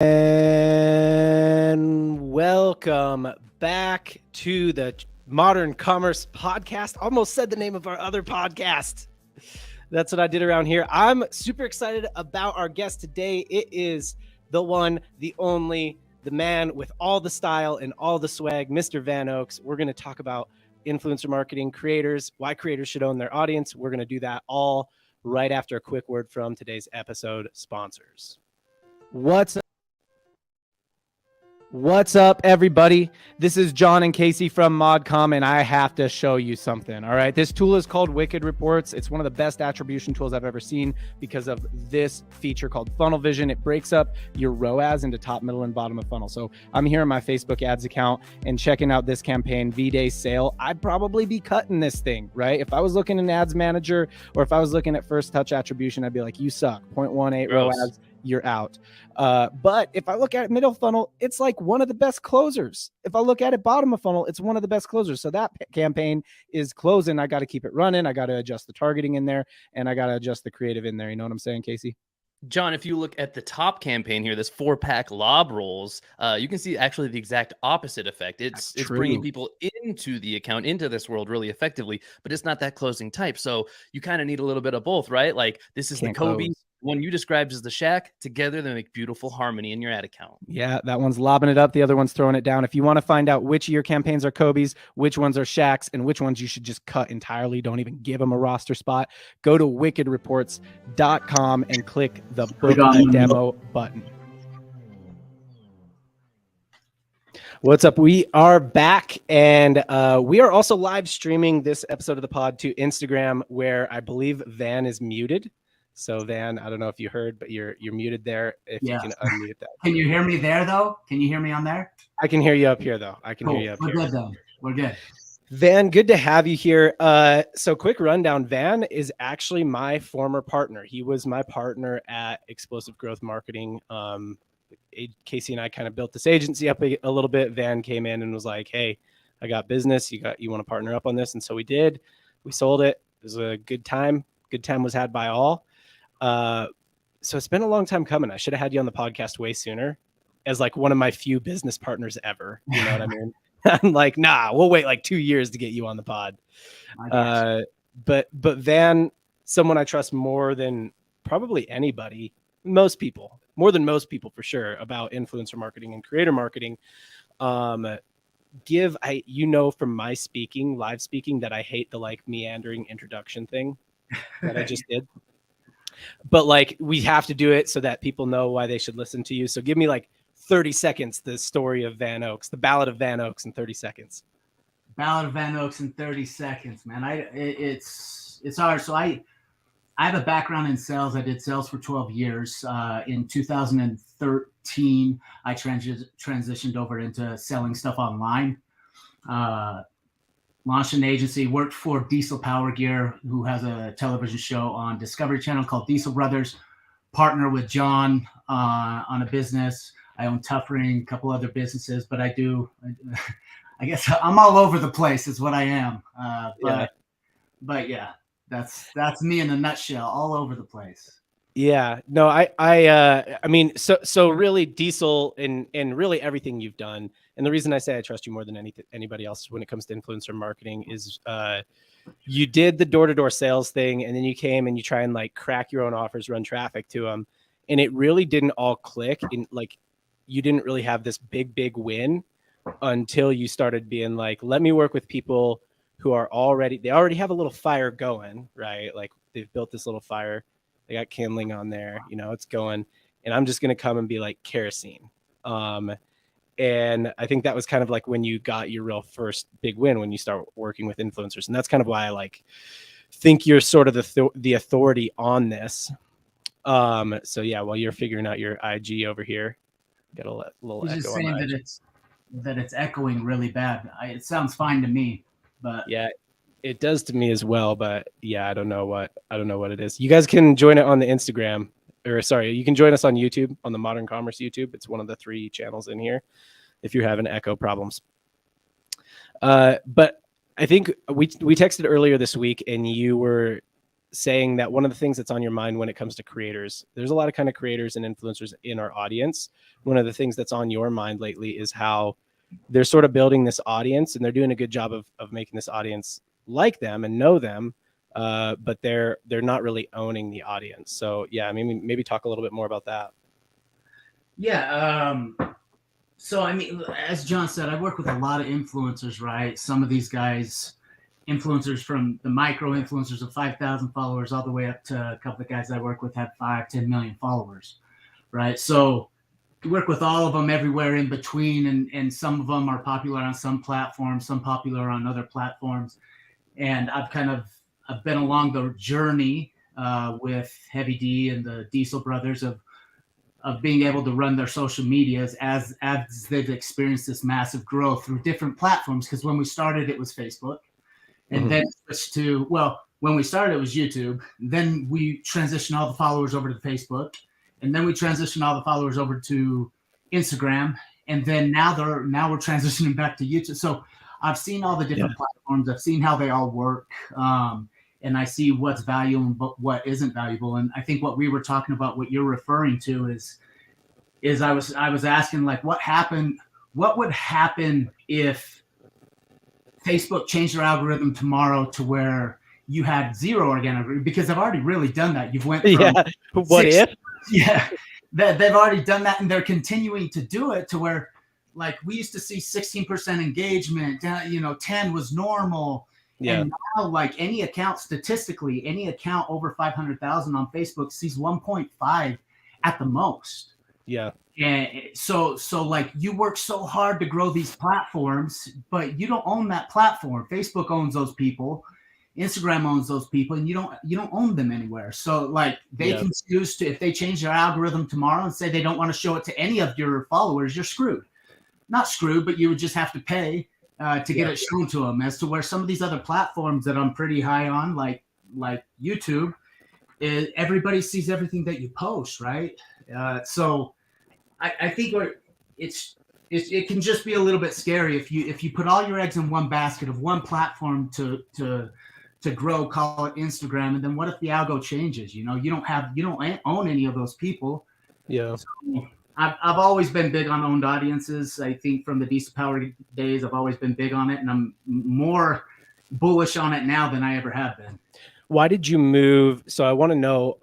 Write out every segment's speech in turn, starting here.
And welcome back to the Modern Commerce Podcast. Almost said the name of our other podcast. That's what I did around here. I'm super excited about our guest today. It is the one, the only, the man with all the style and all the swag, Mr. Van Oaks. We're going to talk about influencer marketing, creators, why creators should own their audience. We're going to do that all right after a quick word from today's episode sponsors. What's up, everybody? This is John and Casey from ModCom, and I have to show you something, all right? This tool is called Wicked Reports. It's one of the best attribution tools I've ever seen because of this feature called Funnel Vision. It breaks up your ROAS into top, middle, and bottom of funnel. So I'm here in my Facebook ads account and checking out this campaign, V-Day Sale. I'd probably be cutting this thing, right? If I was looking in Ads Manager or if I was looking at first touch attribution, I'd be like, you suck, 0.18 ROAS. You're out. But if I look at it middle funnel, it's like one of the best closers. If I look at it bottom of funnel, it's one of the best closers. So that campaign is closing. I got to keep it running. I got to adjust the targeting in there, and I got to adjust the creative in there. You know what I'm saying, Casey? John, if you look at the top campaign here, this 4-pack lob rolls, you can see actually the exact opposite effect. It's bringing people into the account, into this world really effectively, but it's not that closing type. So you kind of need a little bit of both, right? Like this is the Kobe. Close. One you described as the Shaq. Together, they make beautiful harmony in your ad account. Yeah, that one's lobbing it up. The other one's throwing it down. If you want to find out which of your campaigns are Kobe's, which ones are Shaq's, and which ones you should just cut entirely, don't even give them a roster spot, go to wickedreports.com and click the book a demo button. What's up? We are back, and we are also live streaming this episode of the pod to Instagram, where I believe Van is muted. So Van, I don't know if you heard, but you're muted there. If you can unmute that. Can you hear me there though? Can you hear me on there? I can hear you up here though. I can hear you up here. We're good though. We're good. Van, good to have you here. So quick rundown. Van is actually my former partner. He was my partner at Explosive Growth Marketing. Casey and I kind of built this agency up a little bit. Van came in and was like, "Hey, I got business. You want to partner up on this?" And so we did. We sold it. It was a good time. Good time was had by all. So it's been a long time coming. I should have had you on the podcast way sooner as like one of my few business partners ever. You know what I mean? I'm like, nah, we'll wait like 2 years to get you on the pod. But Van, someone I trust more than probably anybody, more than most people for sure, about influencer marketing and creator marketing. From my live speaking, that I hate the like meandering introduction thing that I just did. But like, we have to do it so that people know why they should listen to you. So give me like 30 seconds, the story of Van Oaks, the Ballad of Van Oaks in 30 seconds. Ballad of Van Oaks in 30 seconds, man. It's hard. So I have a background in sales. I did sales for 12 years. In 2013, I transitioned over into selling stuff online. Launched an agency, worked for Diesel Power Gear, who has a television show on Discovery Channel called Diesel Brothers. Partner with John on a business. I own Tough Ring, a couple other businesses, but I guess I'm all over the place is what I am. But yeah, that's me in a nutshell, all over the place. Yeah, no, I mean, so really Diesel and really everything you've done. And the reason I say I trust you more than anybody else when it comes to influencer marketing is you did the door-to-door sales thing, and then you came and you try and like crack your own offers, run traffic to them. And it really didn't all click. In like, you didn't really have this big win until you started being like, let me work with people who are they already have a little fire going, right? Like they've built this little fire. They got kindling on there, it's going, and I'm just going to come and be like kerosene. And I think that was kind of like when you got your real first big win, when you start working with influencers. And that's kind of why I like think you're sort of the authority on this. So yeah, while you're figuring out your IG over here, get a little echo. Just saying that it's echoing really bad. It sounds fine to me, but yeah, it does to me as well. But yeah, I don't know what it is. You guys can join it on the Instagram. You can join us on YouTube, on the Modern Commerce YouTube. It's one of the 3 channels in here if you're having echo problems. But I think we texted earlier this week, and you were saying that one of the things that's on your mind when it comes to creators, there's a lot of kind of creators and influencers in our audience. One of the things that's on your mind lately is how they're sort of building this audience, and they're doing a good job of making this audience like them and know them. But they're not really owning the audience. So yeah, I mean, maybe talk a little bit more about that. Yeah. So, I mean, as John said, I work with a lot of influencers, right? Some of these guys, influencers from the micro influencers of 5,000 followers all the way up to a couple of guys I work with have 5-10 million followers, right? So we work with all of them everywhere in between. And some of them are popular on some platforms, some popular on other platforms. And I've been along the journey with Heavy D and the Diesel brothers of being able to run their social medias as they've experienced this massive growth through different platforms. Because when we started, it was Facebook, and then switched to, well, when we started, it was YouTube. Then we transitioned all the followers over to Facebook, and then we transitioned all the followers over to Instagram, and then now we're transitioning back to YouTube. So I've seen all the different platforms. I've seen how they all work. And I see what's valuable but what isn't valuable. And I think what we were talking about, what you're referring to is I was asking, like, what would happen if Facebook changed their algorithm tomorrow to where you had zero organic? Because I've already really done that. You've went from they've already done that, and they're continuing to do it to where, like, we used to see 16% engagement, 10 was normal. Yeah. And now, like, any account over 500,000 on Facebook sees 1.5 at the most. Yeah. And so like, you work so hard to grow these platforms, but you don't own that platform. Facebook owns those people. Instagram owns those people, and you don't own them anywhere. So, like, they can choose to, if they change their algorithm tomorrow and say they don't want to show it to any of your followers, you're screwed. Not screwed, but you would just have to pay to get it shown to them. As to where some of these other platforms that I'm pretty high on, like YouTube, everybody sees everything that you post, right? So I think it can just be a little bit scary if you put all your eggs in one basket of one platform to grow, call it Instagram, and then what if the algo changes? You don't own any of those people. Yeah. So, I've always been big on owned audiences. I think from the Diesel Power days, I've always been big on it, and I'm more bullish on it now than I ever have been. Why did you move? So I want to know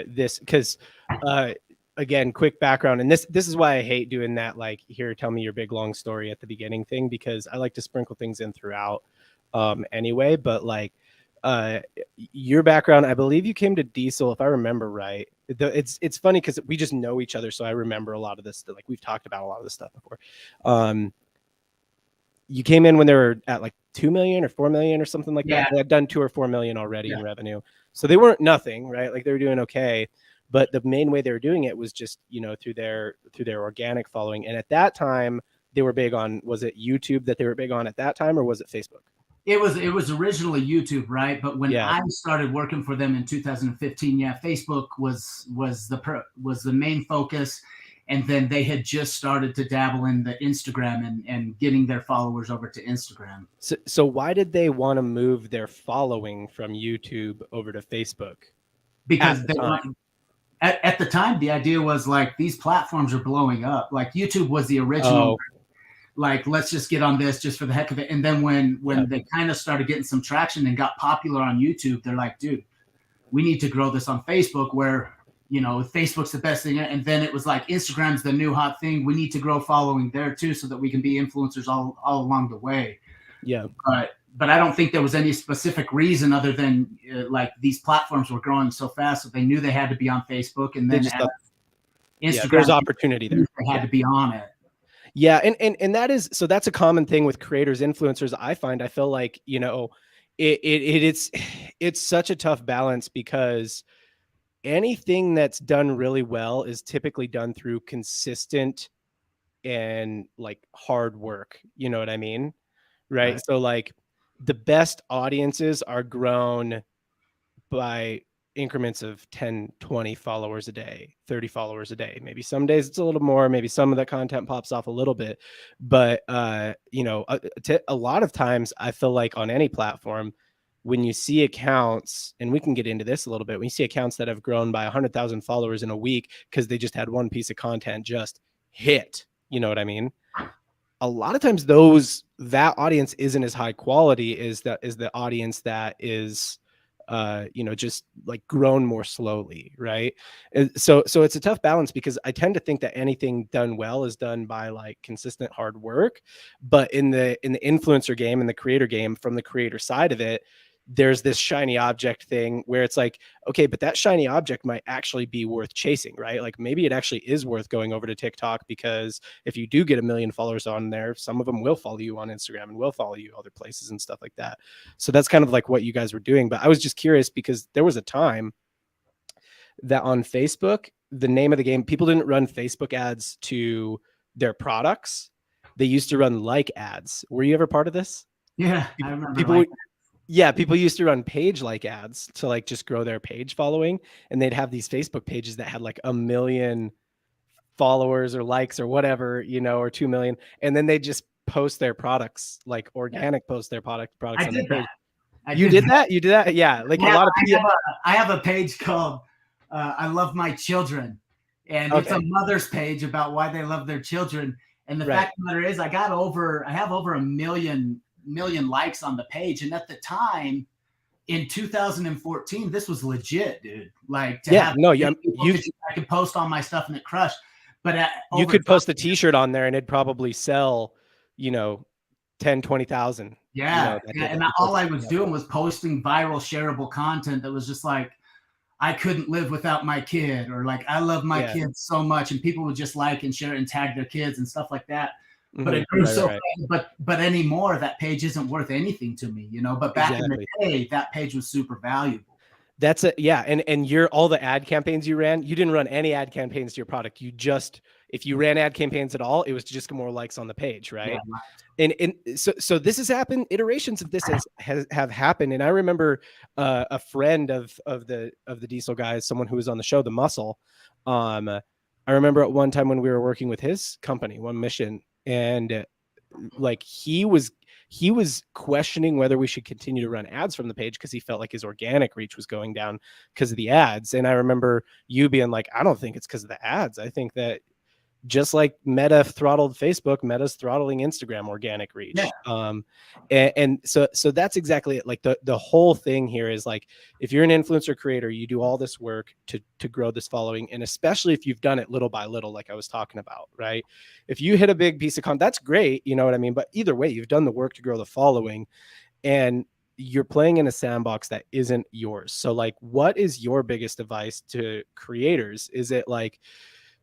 this, because again, quick background, and this is why I hate doing that, like, here, tell me your big long story at the beginning thing, because I like to sprinkle things in throughout anyway. But like, your background, I believe you came to Diesel, if I remember right. It's funny because we just know each other, so I remember a lot of this. Like, we've talked about a lot of this stuff before. You came in when they were at like 2 million or 4 million or something like that. They had done 2 or 4 million already in revenue, so they weren't nothing, right? Like, they were doing okay, but the main way they were doing it was just through their organic following. And at that time, they were big on, was it YouTube that they were big on at that time, or was it Facebook? It was originally YouTube, right? But when I started working for them in 2015, Facebook was the main focus, and then they had just started to dabble in the Instagram and getting their followers over to Instagram. So why did they want to move their following from YouTube over to Facebook? Because at the time, the idea was, like, these platforms are blowing up. Like, YouTube was the original. Like, let's just get on this just for the heck of it. And then when they kind of started getting some traction and got popular on YouTube, they're like, dude, we need to grow this on Facebook, where, Facebook's the best thing. And then it was like, Instagram's the new hot thing. We need to grow following there too, so that we can be influencers all along the way. Yeah. But I don't think there was any specific reason other than like, these platforms were growing so fast that they knew they had to be on Facebook. And then Instagram, there's opportunity there. They had to be on it. Yeah, and that's a common thing with creators, influencers. I feel like, it's such a tough balance, because anything that's done really well is typically done through consistent and, like, hard work. You know what I mean? Right? So, like, the best audiences are grown by increments of 10, 20 followers a day, 30 followers a day. Maybe some days it's a little more, maybe some of the content pops off a little bit, but a lot of times I feel like on any platform, when you see accounts, and we can get into this a little bit, when you see accounts that have grown by 100,000 followers in a week because they just had one piece of content just hit, you know what I mean? A lot of times that audience isn't as high quality as the audience that is just like grown more slowly, right? And so it's a tough balance, because I tend to think that anything done well is done by like consistent hard work. But in the influencer game and the creator game, from the creator side of it, there's this shiny object thing where it's like, okay, but that shiny object might actually be worth chasing, right? Like maybe it actually is worth going over to TikTok, because if you do get 1 million followers on there, some of them will follow you on Instagram and will follow you other places and stuff like that. So that's kind of like what you guys were doing. But I was just curious, because there was a time that on Facebook, the name of the game, people didn't run Facebook ads to their products. They used to run like ads. Were you ever part of this? Yeah, I remember. People used to run page like ads to like just grow their page following, and they'd have these Facebook pages that had like 1 million followers or likes or whatever, or 2 million, and then they just post their products, like organic post their products on their page. You did that? You did that? Yeah, like a lot of people. I have a page called "I Love My Children," and it's a mother's page about why they love their children. And the fact of the matter is, I have over 1 million likes on the page, and at the time in 2014, this was legit, dude. Like, I could post all my stuff and it crushed. But you could post a t-shirt on there and it'd probably sell 10,000-20,000. And all I was doing was posting viral shareable content that was just like, I couldn't live without my kid, or like, I love my kids so much, and people would just like and share and tag their kids and stuff like that. But it grew but anymore, that page isn't worth anything to me, But back in the day, that page was super valuable. That's and all the ad campaigns you ran, you didn't run any ad campaigns to your product. You just, if you ran ad campaigns at all, it was just more likes on the page, right? Yeah. And so this has happened. Iterations of this have happened. And I remember a friend of the Diesel guys, someone who was on the show, The Muscle. I remember at one time when we were working with his company, One Mission, and like he was questioning whether we should continue to run ads from the page, because he felt like his organic reach was going down because of the ads. And I remember you being like, I don't think it's because of the ads. I think that just like Meta throttled Facebook, Meta's throttling Instagram organic reach. Yeah. And so that's exactly it. Like the whole thing here is like, if you're an influencer creator, you do all this work to grow this following. And especially if you've done it little by little, like I was talking about, right? If you hit a big piece of content, that's great. You know what I mean? But either way, you've done the work to grow the following, and you're playing in a sandbox that isn't yours. So like, what is your biggest advice to creators? Is it like,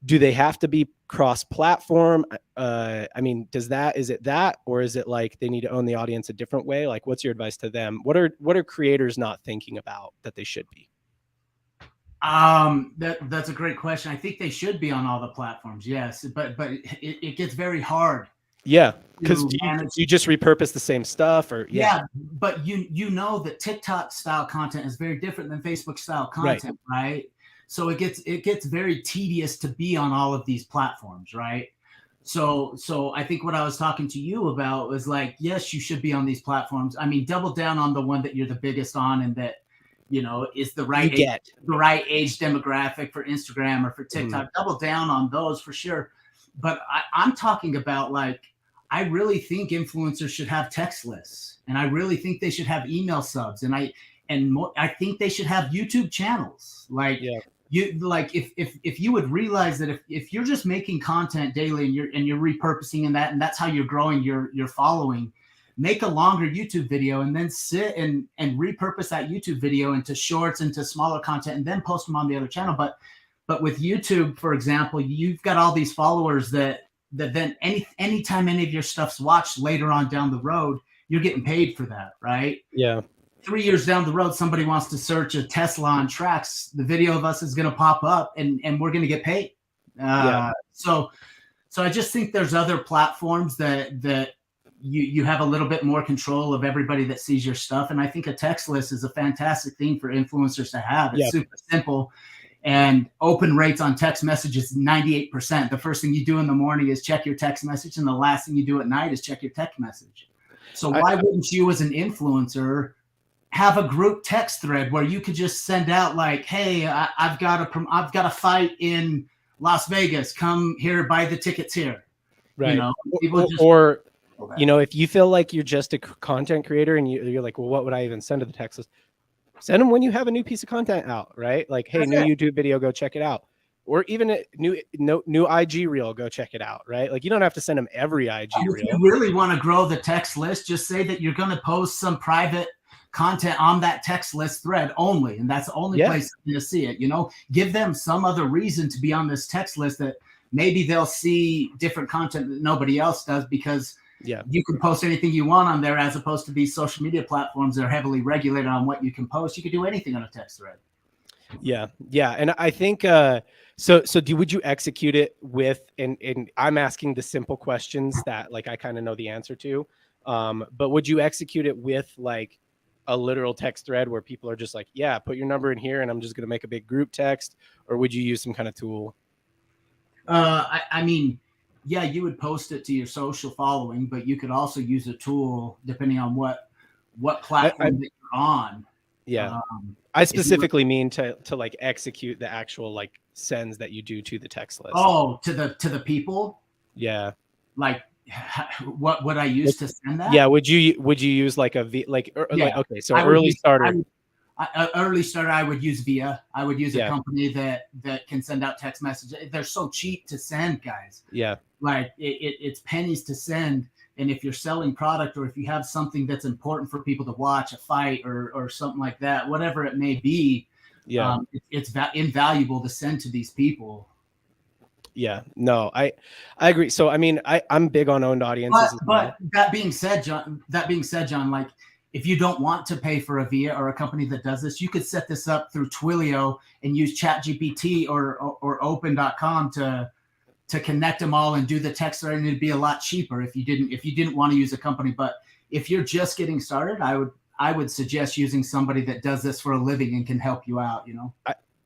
do they have to be cross-platform? I mean, is it that, or is it like they need to own the audience a different way? Like, what's your advice to them? What are creators not thinking about that they should be? That's a great question. I think they should be on all the platforms. Yes, but it gets very hard. Yeah, because you just repurpose the same stuff, or but you know that TikTok style content is very different than Facebook style content, right? So it gets very tedious to be on all of these platforms, right? So I think what I was talking to you about was like, yes, you should be on these platforms. I mean, double down on the one that you're the biggest on, and that is the right age demographic for Instagram or for TikTok. Double down on those for sure. But I'm talking about, like, I really think influencers should have text lists, and I really think they should have email subs, and I think they should have YouTube channels. Like, if you would realize that if you're just making content daily and you're repurposing and that's how you're growing your following, make a longer YouTube video and then sit and repurpose that YouTube video into shorts, into smaller content, and then post them on the other channel. But with YouTube, for example, you've got all these followers that then anytime any of your stuff's watched later on down the road, you're getting paid for that, right? Yeah. 3 years down the road, somebody wants to search a Tesla on tracks, the video of us is going to pop up and we're going to get paid. So I just think there's other platforms that you have a little bit more control of everybody that sees your stuff. And I think a text list is a fantastic thing for influencers to have. It's super simple, and open rates on text messages 98%. The first thing you do in the morning is check your text message, and the last thing you do at night is check your text message. So why wouldn't you, as an influencer, have a group text thread where you could just send out like, hey, I've got a fight in Las Vegas. Come here, buy the tickets here. Right. You know, or you know, if you feel like you're just a content creator and you're like, well, what would I even send to the text list? Send them when you have a new piece of content out, right? Like, hey, new YouTube video, go check it out. Or even a new IG reel, go check it out, right? Like, you don't have to send them every IG reel. If you really want to grow the text list, just say that you're going to post some private content on that text list thread only, and that's the only place to see it. You know, give them some other reason to be on this text list that maybe they'll see different content that nobody else does, because you can post anything you want on there, as opposed to these social media platforms that are heavily regulated on what you can post. You can do anything on a text thread. Yeah. And I think would you execute it with, and I'm asking the simple questions that like I kind of know the answer to, but would you execute it with like a literal text thread where people are just like, yeah, put your number in here and I'm just going to make a big group text? Or would you use some kind of tool? I mean, yeah, you would post it to your social following, but you could also use a tool depending on what platform that you're on. Yeah. I specifically mean to like execute the actual like sends that you do to the text list. Oh, to the people? Yeah. Like what would I use to send that? Yeah, would you use like like okay, so early starter. Early starter, I would use Via. I would use a company that can send out text messages. They're so cheap to send, guys. Yeah. Like it's pennies to send. And if you're selling product, or if you have something that's important for people to watch, a fight or something like that, whatever it may be, it's invaluable to send to these people. Yeah, no, I agree. So, I mean, I'm big on owned audiences. But that being said, John, like, if you don't want to pay for a Via or a company that does this, you could set this up through Twilio and use ChatGPT or Open.com to connect them all and do the text thread, and it'd be a lot cheaper if you didn't want to use a company. But if you're just getting started, I would suggest using somebody that does this for a living and can help you out, you know.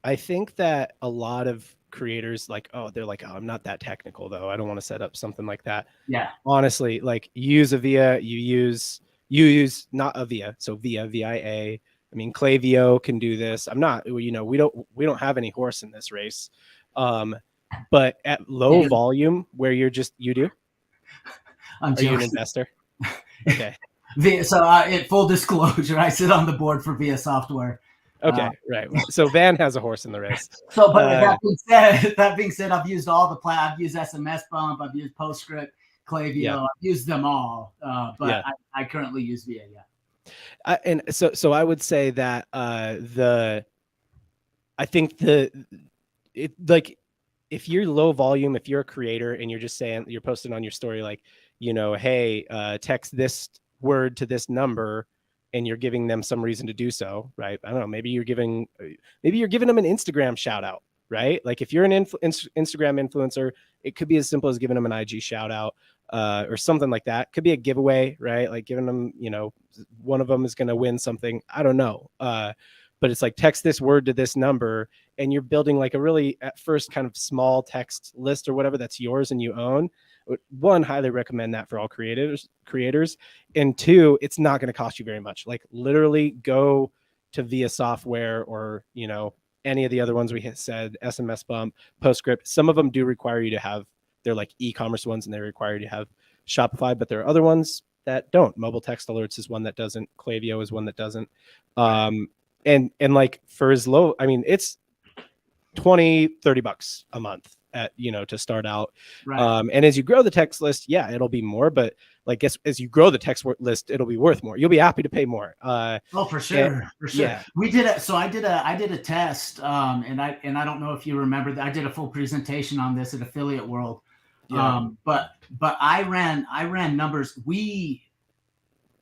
I think that a lot of creators they're like, oh, I'm not that technical though, I don't want to set up something like that. Yeah, honestly, like, use a Via, you use not a Via, so Via, VIA. I mean, Klaviyo can do this. I'm not, you know, we don't have any horse in this race. But at low volume, where you're just you do. Are you an investor? Okay. So in full disclosure, I sit on the board for Via Software. Okay, right. So Van has a horse in the race. So, but that being said, I've used all the I've used SMS Bump, I've used PostScript, Klaviyo, I've used them all. But I currently use Via. Yeah. And so I would say that if you're low volume, if you're a creator and you're just saying, you're posting on your story, like, you know, hey, text this word to this number, and you're giving them some reason to do so, right? I don't know. Maybe you're giving them an Instagram shout out, right? Like, if you're an Instagram influencer, it could be as simple as giving them an IG shout out, or something like that. Could be a giveaway, right? Like giving them, you know, one of them is going to win something. I don't know. But it's like, text this word to this number, and you're building like a really, at first, kind of small text list or whatever that's yours and you own. One, highly recommend that for all creators. And two, it's not going to cost you very much. Like, literally go to Via Software, or, you know, any of the other ones we said, SMS Bump, PostScript. Some of them do require you to have, they're like e-commerce ones, and they require you to have Shopify, but there are other ones that don't. Mobile Text Alerts is one that doesn't. Klaviyo is one that doesn't. And like, for as low, I mean, it's $20-$30 a month to start out. Right. And as you grow the text list, it'll be more, but like, as you grow the text list, it'll be worth more. You'll be happy to pay more. For sure. Yeah. We did it. So I did a test, and I don't know if you remember that I did a full presentation on this at Affiliate World. Yeah. But I ran numbers.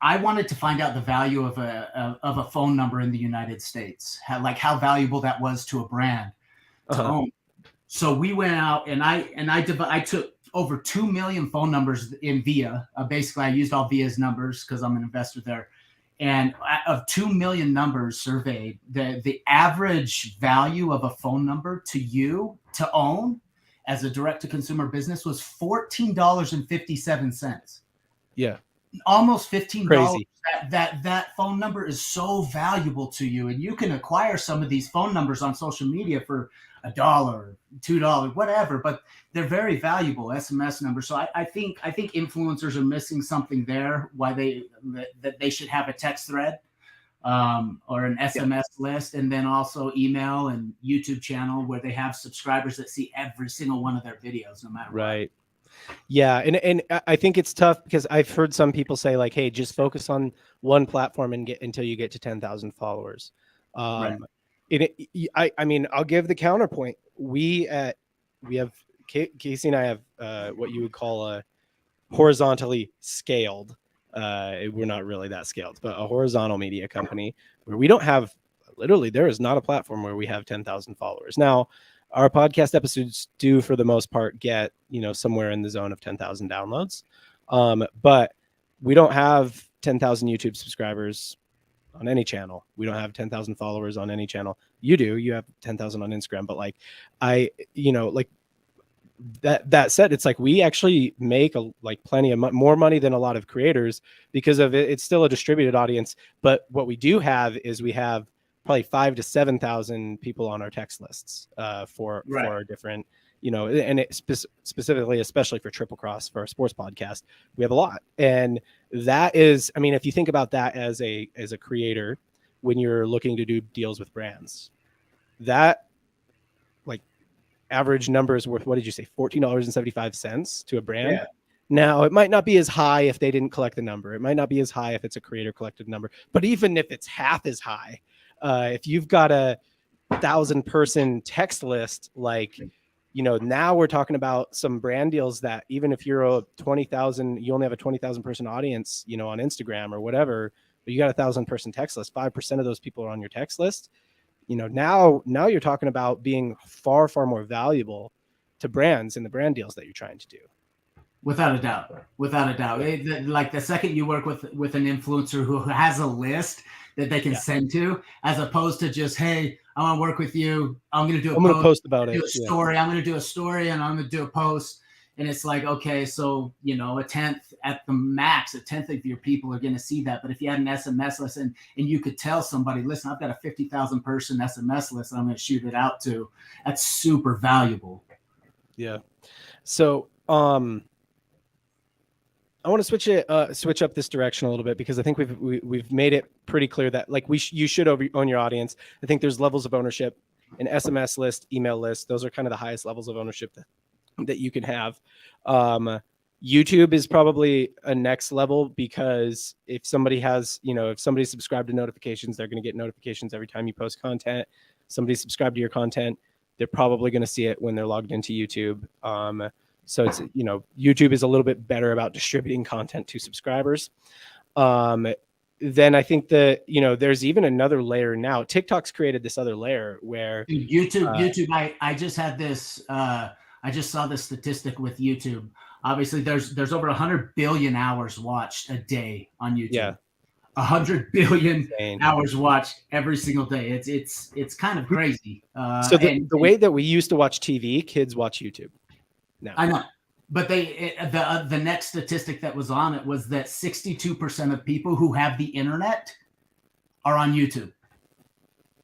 I wanted to find out the value of a phone number in the United States, how valuable that was to a brand to own. So we went out, and I took over 2 million phone numbers in Via. Basically, I used all Via's numbers because I'm an investor there. And of 2 million numbers surveyed, the average value of a phone number to you to own as a direct-to-consumer business was $14.57. Yeah. almost $15. Crazy. That phone number is so valuable to you, and you can acquire some of these phone numbers on social media for $1, $2, whatever, but they're very valuable SMS numbers. So I think influencers are missing something there, why that they should have a text thread or an SMS list, and then also email and YouTube channel where they have subscribers that see every single one of their videos, no matter what. Yeah. And I think it's tough because I've heard some people say like, hey, just focus on one platform and get until you get to 10,000 followers. I mean, I'll give the counterpoint. We have Casey and I have what you would call a horizontally scaled. We're not really that scaled, but a horizontal media company where we don't have, literally, there is not a platform where we have 10,000 followers. Now, our podcast episodes do, for the most part, get, somewhere in the zone of 10,000 downloads. But we don't have 10,000 YouTube subscribers on any channel. We don't have 10,000 followers on any channel. You do. You have 10,000 on Instagram. But that said, it's like we actually make plenty of more money than a lot of creators because of it. It's still a distributed audience. But what we do have is we have probably 5,000 to 7,000 people on our text lists for our different, and it specifically, especially for Triple Cross, for our sports podcast, we have a lot. And that is, I mean, if you think about that as a creator, when you're looking to do deals with brands, that average number is worth, what did you say, $14.75 to a brand? Yeah. Now, it might not be as high if they didn't collect the number. It might not be as high if it's a creator collected number. But even if it's half as high, if you've got a 1,000-person text list, now we're talking about some brand deals that even if you're a 20,000, you only have a 20,000 person audience, on Instagram or whatever, but you got a 1,000-person text list, 5% of those people are on your text list. Now you're talking about being far, far more valuable to brands in the brand deals that you're trying to do. Without a doubt. Like the second you work with an influencer who has a list that they can send to, as opposed to just, hey, I want to work with you. I'm going to do a post about it. Do a story. I'm going to do a story and I'm going to do a post. And it's like, okay, so, a tenth at the max, a tenth of your people are going to see that. But if you had an SMS list and you could tell somebody, listen, I've got a 50,000 person SMS list I'm going to shoot it out to, that's super valuable. Yeah. So, I want to switch up this direction a little bit because I think we've made it pretty clear that you should own your audience. I think there's levels of ownership, an SMS list, email list. Those are kind of the highest levels of ownership that you can have. YouTube is probably a next level because if somebody has, if somebody's subscribed to notifications, they're going to get notifications every time you post content. Somebody's subscribed to your content, they're probably going to see it when they're logged into YouTube. So it's, YouTube is a little bit better about distributing content to subscribers. Then I think that, there's even another layer now. TikTok's created this other layer where YouTube, I just had this, I just saw this statistic with YouTube. Obviously there's over 100 billion hours watched a day on YouTube. Yeah. 100 billion hours watched every single day. It's kind of crazy. So the way that we used to watch TV, kids watch YouTube now. I know, but the next statistic that was on it was that 62% of people who have the internet are on YouTube.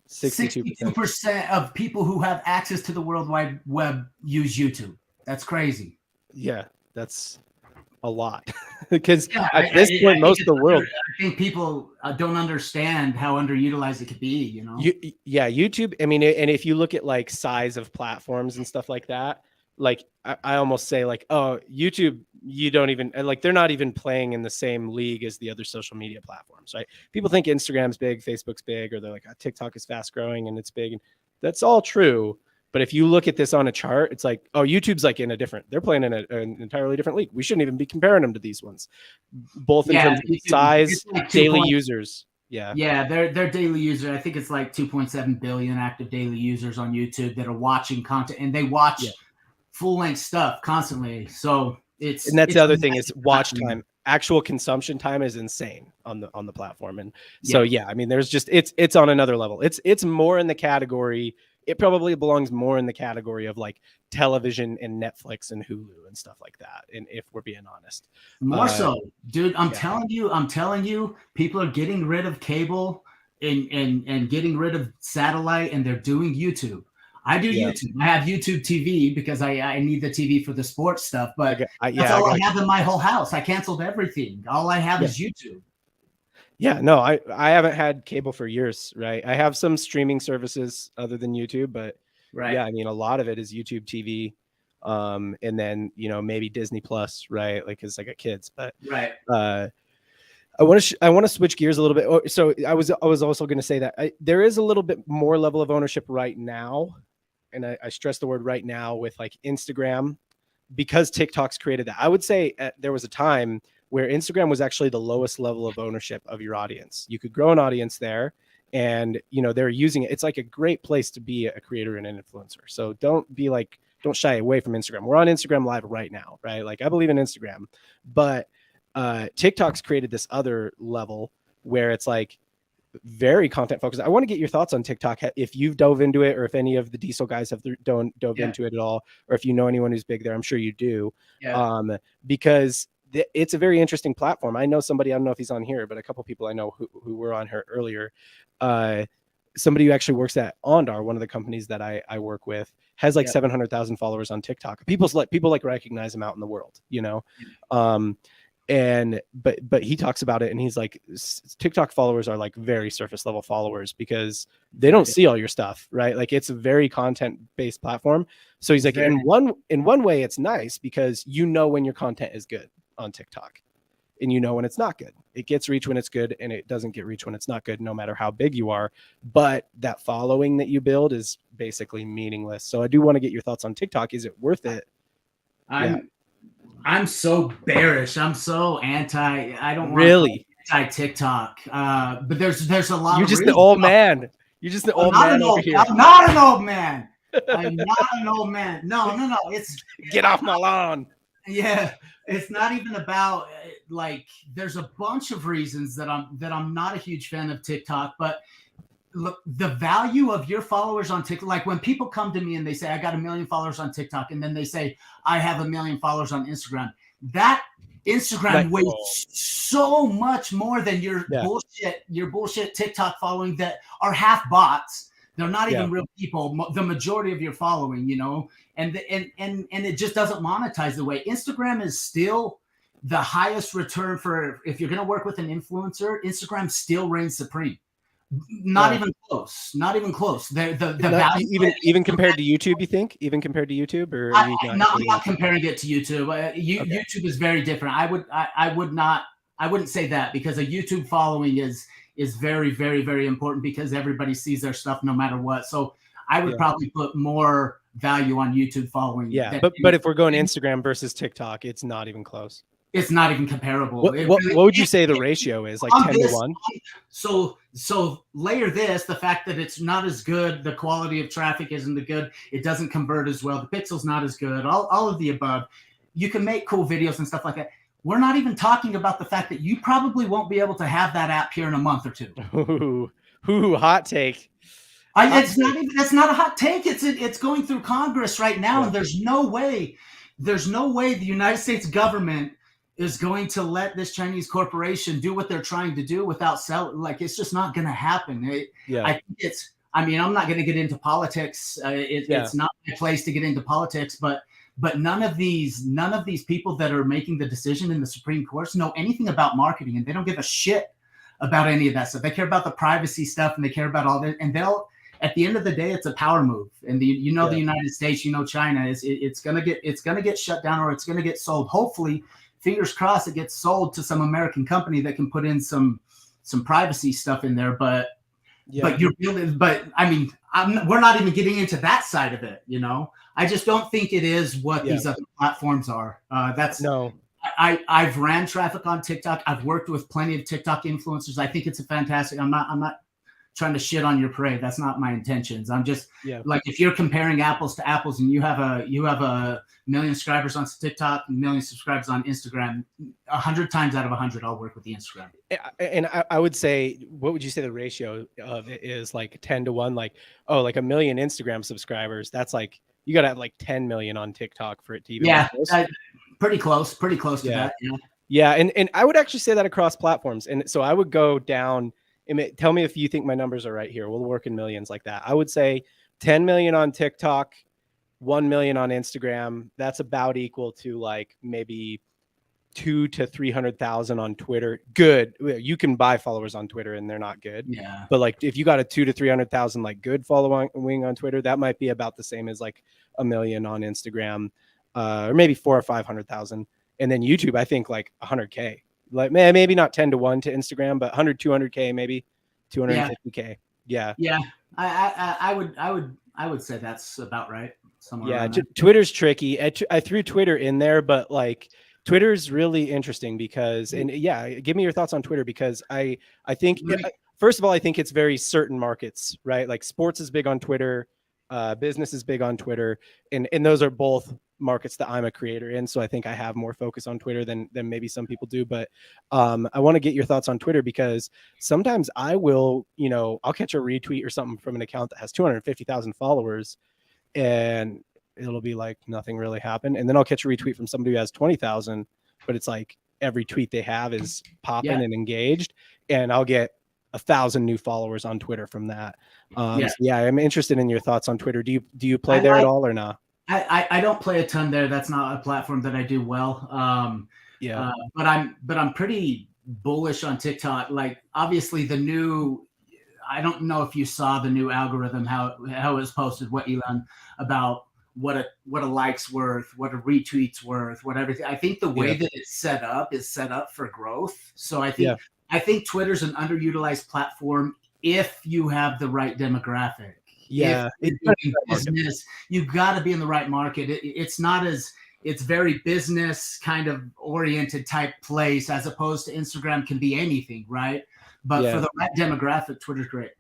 62% of people who have access to the World Wide Web use YouTube. That's crazy. Yeah, that's a lot. Because at this point, most of the world, I think people don't understand how underutilized it could be. YouTube. I mean, and if you look at size of platforms and stuff like that, I almost say oh, YouTube, you don't even they're not even playing in the same league as the other social media platforms, right? People think Instagram's big, Facebook's big, or they're like, TikTok is fast growing and it's big. And that's all true. But if you look at this on a chart, it's like, oh, YouTube's they're playing in an entirely different league. We shouldn't even be comparing them to these ones, both in terms of size, daily users. Yeah, their daily user, I think it's 2.7 billion active daily users on YouTube that are watching content, and they watch full-length stuff constantly. So that's the other thing is watch time. Actual consumption time is insane on the platform. And so I mean, there's just it's on another level. It's more in the category it probably belongs more in the category of like television and Netflix and Hulu and stuff like that. And if we're being honest, more so, dude, I'm telling you, people are getting rid of cable and getting rid of satellite, and they're doing YouTube. I do YouTube. I have YouTube TV because I need the TV for the sports stuff, but that's all I have in my whole house. I canceled everything. All I have is YouTube. Yeah, no, I haven't had cable for years, right? I have some streaming services other than YouTube, but yeah, I mean, a lot of it is YouTube TV, and then maybe Disney Plus, right? Like, because I got kids, but I want to switch gears a little bit. So I was also going to say that there is a little bit more level of ownership right now, and I stress the word right now with like Instagram, because TikTok's created that. I would say there was a time where Instagram was actually the lowest level of ownership of your audience. You could grow an audience there, and they're using it. It's like a great place to be a creator and an influencer. So don't shy away from Instagram. We're on Instagram Live right now, right? Like, I believe in Instagram, but TikTok's created this other level where it's like very content focused. I want to get your thoughts on TikTok, if you've dove into it, or if any of the Diesel guys have dove into it at all, or if you know anyone who's big there. I'm sure you do, because it's a very interesting platform. I know somebody, I don't know if he's on here, but a couple people I know who were on here earlier. Somebody who actually works at Ondar, one of the companies that I work with, has like 700,000 followers on TikTok. People recognize him out in the world, but he talks about it, and he's like, TikTok followers are like very surface level followers because they don't see all your stuff, right? Like, it's a very content based platform. So he's like, in one way it's nice because when your content is good on TikTok, and when it's not good. It gets reach when it's good, and it doesn't get reach when it's not good, no matter how big you are. But that following that you build is basically meaningless. So I do want to get your thoughts on TikTok. Is it worth it? I'm so bearish. I'm so anti. I don't really anti TikTok. But there's a lot. You're just the old man. You're just the old man over here. I'm not an old man. I'm not an old man. No. It's get off my lawn. Yeah, it's not even about like. There's a bunch of reasons that I'm not a huge fan of TikTok, but look, the value of your followers on TikTok, like when people come to me and they say, I got 1 million followers on TikTok, and then they say, I have 1 million followers on Instagram, that Instagram weighs so much more than your bullshit TikTok following that are half bots. They're not even real people, the majority of your following, and it just doesn't monetize the way. Instagram is still the highest return for, if you're going to work with an influencer, Instagram still reigns supreme. Not even close. Not even close. The value, even compared to YouTube, you think? Even compared to YouTube, or I'm not comparing it to YouTube. YouTube is very different. I wouldn't say that, because a YouTube following is very, very, very important, because everybody sees their stuff no matter what. So I would probably put more value on YouTube following. Yeah, but if we're going Instagram versus TikTok, it's not even close. It's not even comparable. What would you say the ratio is? Like 10-1? So layer this, the fact that it's not as good, the quality of traffic isn't as good, it doesn't convert as well, the pixel's not as good, all of the above. You can make cool videos and stuff like that. We're not even talking about the fact that you probably won't be able to have that app here in a month or two. Ooh, hot take. It's not a hot take. It's going through Congress right now, and there's no way the United States government is going to let this Chinese corporation do what they're trying to do without selling. Like, it's just not going to happen. I think I'm not going to get into politics. It's not my place to get into politics, but none of these people that are making the decision in the Supreme Court know anything about marketing, and they don't give a shit about any of that stuff. They care about the privacy stuff, and they care about all that. And at the end of the day, it's a power move. And the United States, China it's gonna get shut down, or it's gonna get sold. Hopefully, fingers crossed, it gets sold to some American company that can put in some privacy stuff in there. But I mean, we're not even getting into that side of it. I just don't think it is what these other platforms are. I've ran traffic on TikTok. I've worked with plenty of TikTok influencers. I think it's a fantastic. I'm not trying to shit on your parade. That's not my intentions. I'm just like, if you're comparing apples to apples and you have a million subscribers on TikTok, a million subscribers on Instagram, 100 times out of 100, I'll work with the Instagram. And I would say, what would you say the ratio of it is? Like 10 to 1, like, oh, like a million Instagram subscribers. That's like, you got to have like 10 million on TikTok for it to even. Yeah. Pretty close to that. Yeah. Yeah. And I would actually say that across platforms. And so I would go down and tell me if you think my numbers are right here. We'll work in millions like that. I would say 10 million on TikTok, 1 million on Instagram. That's about equal to like maybe 200,000 to 300,000 on Twitter. Good. You can buy followers on Twitter and they're not good. Yeah. But like if you got a 200,000 to 300,000 like good following on Twitter, that might be about the same as like a million on Instagram, or maybe 400,000 or 500,000. And then YouTube, I think like 100K. Like maybe not 10 to 1 to Instagram, but 100, 200K, maybe 250K. Yeah. Yeah. I would say that's about right. Yeah. Twitter's tricky. I threw Twitter in there, but like Twitter's really interesting because, and give me your thoughts on Twitter, because I think, first of all, I think it's very certain markets, right? Like sports is big on Twitter, business is big on Twitter, and those are both markets that I'm a creator in. So I think I have more focus on Twitter than maybe some people do. But I want to get your thoughts on Twitter, because sometimes I will, I'll catch a retweet or something from an account that has 250,000 followers and it'll be like nothing really happened. And then I'll catch a retweet from somebody who has 20,000, but it's like every tweet they have is popping and engaged, and I'll get 1,000 new followers on Twitter from that. So I'm interested in your thoughts on Twitter. Do you play there at all or not? I don't play a ton there. That's not a platform that I do well. But I'm pretty bullish on TikTok. Like obviously I don't know if you saw the new algorithm, how it was posted, what Elon about what a like's worth, what a retweet's worth, what everything. I think the way that it's set up is set up for growth. So I think Twitter's an underutilized platform if you have the right demographic. Yeah, business, you got to be in the right market. It's very business kind of oriented type place, as opposed to Instagram can be anything, right? But for the right demographic, Twitter's great.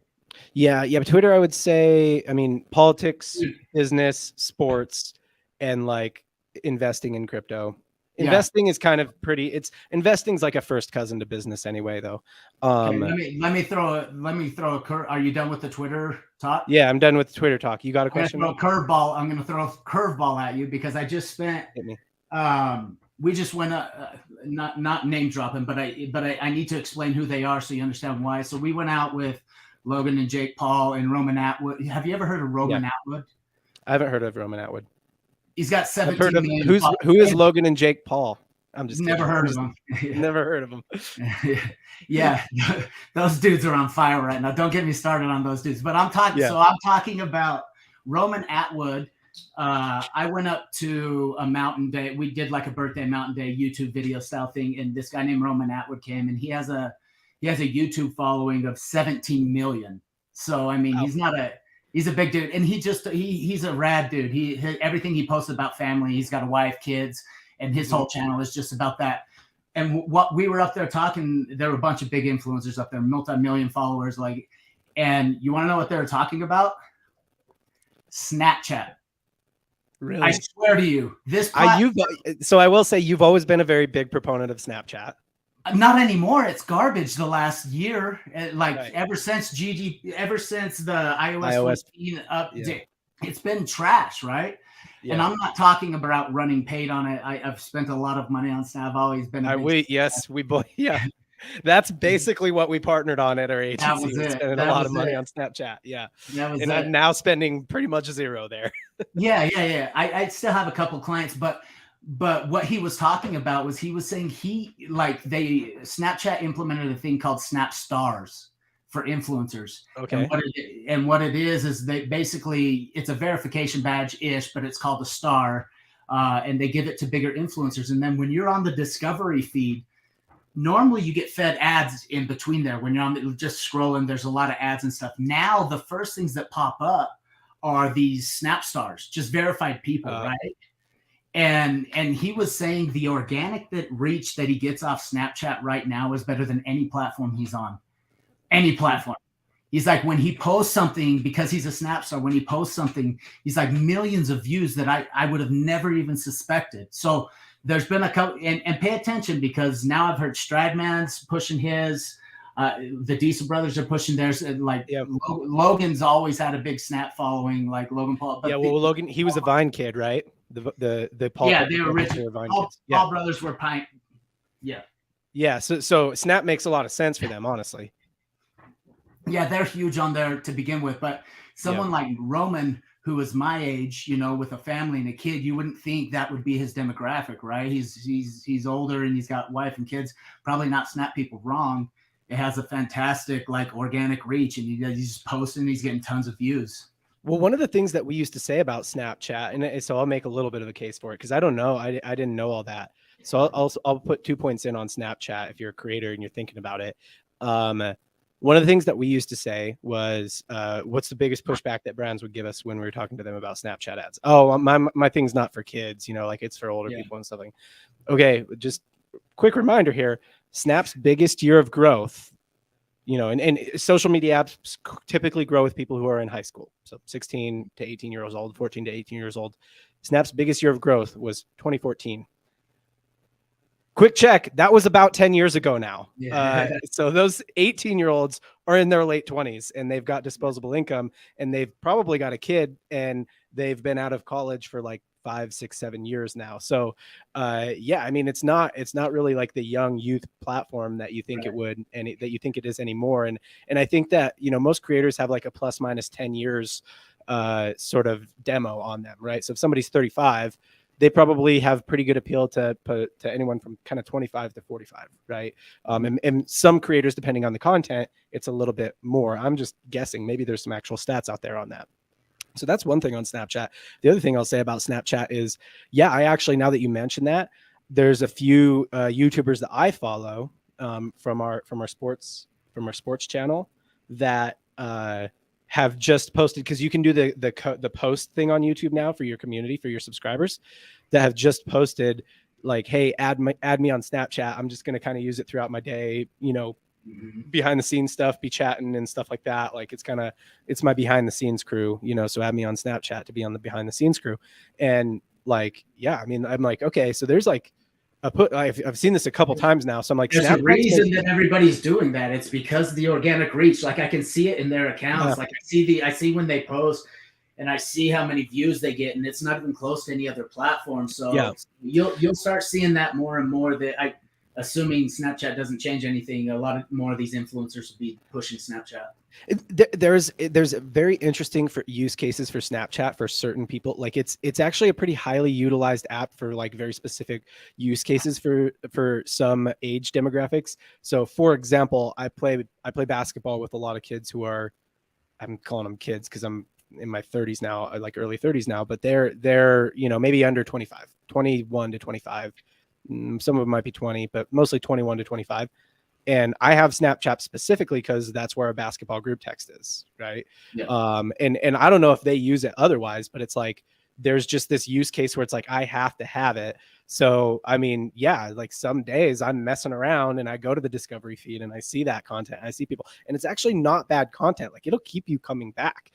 Yeah. But Twitter, I would say, politics, business, sports, and like investing in crypto. Investing is kind of investing's like a first cousin to business anyway, though. Okay, let me throw a curve. Are you done with the Twitter talk? Yeah, I'm done with the Twitter talk. You got a question? I'm going to throw a curveball at you, because I just spent. Hit me. We just went not name dropping, but I need to explain who they are so you understand why. So we went out with Logan and Jake Paul and Roman Atwood. Have you ever heard of Roman Atwood? I haven't heard of Roman Atwood. He's got 17 million. Who is Logan and Jake Paul? I'm just never heard of them. Never heard of them. Yeah, those dudes are on fire right now. Don't get me started on those dudes. But I'm talking. So I'm talking about Roman Atwood. I went up to a mountain day. We did like a birthday mountain day YouTube video style thing, and this guy named Roman Atwood came, and he has a YouTube following of 17 million. So he's a big dude, and he's a rad dude. Everything he posts about family. He's got a wife, kids, and his whole channel is just about that. And what we were up there talking, there were a bunch of big influencers up there, multi-million followers. And you want to know what they were talking about? Snapchat. Really? I swear to you, so I will say you've always been a very big proponent of Snapchat. Not anymore. It's garbage the last year. Ever since the iOS 14 update, it's been trash, right? Yeah. And I'm not talking about running paid on it. I've spent a lot of money on Snap. I've always been. We both. Yeah, that's basically what we partnered on at our agency. That was it. Spending a lot of money on Snapchat. Yeah, I'm now spending pretty much zero there. Yeah. I still have a couple clients, but what he was talking about was he was saying Snapchat implemented a thing called Snap Stars for influencers. Okay. And what it is they basically, it's a verification badge-ish, but it's called a star. And they give it to bigger influencers. And then when you're on the discovery feed, normally you get fed ads in between there. When you're just scrolling, there's a lot of ads and stuff. Now the first things that pop up are these Snap Stars, just verified people, right? And he was saying the organic reach that he gets off Snapchat right now is better than any platform he's on. Any platform. He's like, when he posts something, because he's a Snap star, when he posts something, he's like millions of views that I would have never even suspected. So there's been a couple, and pay attention, because now I've heard Stradman's pushing his, the Diesel brothers are pushing theirs. Like Logan's always had a big Snap following, like Logan Paul. But Logan, he was a Vine kid, right? The Paul. Yeah, they were originally Vine kids. Paul brothers were Pine. Yeah. Yeah. So Snap makes a lot of sense for them, honestly. Yeah, they're huge on there to begin with, but someone like Roman, who is my age, you know, with a family and a kid, you wouldn't think that would be his demographic, right? He's older and he's got wife and kids. Probably not Snap people wrong. It has a fantastic like organic reach, and he's just posting. He's getting tons of views. Well, one of the things that we used to say about Snapchat, and so I'll make a little bit of a case for it, because I don't know, I didn't know all that. So I'll put 2 points in on Snapchat if you're a creator and you're thinking about it. One of the things that we used to say was, what's the biggest pushback that brands would give us when we were talking to them about Snapchat ads? Oh, my thing's not for kids, you know, like it's for older people and something. Okay, just quick reminder here. Snap's biggest year of growth, you know, and social media apps typically grow with people who are in high school. So 16 to 18 years old, 14 to 18 years old. Snap's biggest year of growth was 2014. Quick check. That was about 10 years ago now. So those 18-year-olds are in their late 20s and they've got disposable income, and they've probably got a kid, and they've been out of college for like 5, 6, 7 years now. So yeah, I mean, it's not really like the young youth platform that you think it would, and that you think it is anymore. And I think that, you know, most creators have like a plus minus 10 years sort of demo on them, right? So if somebody's 35, they probably have pretty good appeal to anyone from kind of 25 to 45, right? And some creators, depending on the content, it's a little bit more. I'm just guessing. Maybe there's some actual stats out there on that. So that's one thing on Snapchat. The other thing I'll say about Snapchat is, yeah, I actually, now that you mention that, there's a few YouTubers that I follow from our sports channel that have just posted, because you can do the post thing on YouTube now for your community, for your subscribers, that have just posted like, hey, add me on Snapchat. I'm just going to kind of use it throughout my day, you know, behind the scenes stuff, be chatting and stuff like that. Like it's my behind the scenes crew, you know, so add me on Snapchat to be on the behind the scenes crew. And like, yeah, I mean, I'm like, okay, so there's like I've seen this a couple times now. So I'm like, there's a reason that everybody's doing that. It's because of the organic reach. Like I can see it in their accounts. Like I see when they post, and I see how many views they get, and it's not even close to any other platform. So you'll start seeing that more and more. That assuming Snapchat doesn't change anything, a lot more of these influencers will be pushing Snapchat. There's very interesting for use cases for Snapchat for certain people. Like it's actually a pretty highly utilized app for like very specific use cases for some age demographics. So for example, I play basketball with a lot of kids who are, I'm calling them kids because I'm in my 30s now, like early 30s now, but they're you know, maybe under 25, 21 to 25. Some of them might be 20, but mostly 21 to 25. And I have Snapchat specifically because that's where our basketball group text is, right? Yeah. And I don't know if they use it otherwise, but it's like there's just this use case where it's like I have to have it. So I mean, yeah, like some days I'm messing around and I go to the discovery feed and I see that content. I see people, and it's actually not bad content. Like it'll keep you coming back.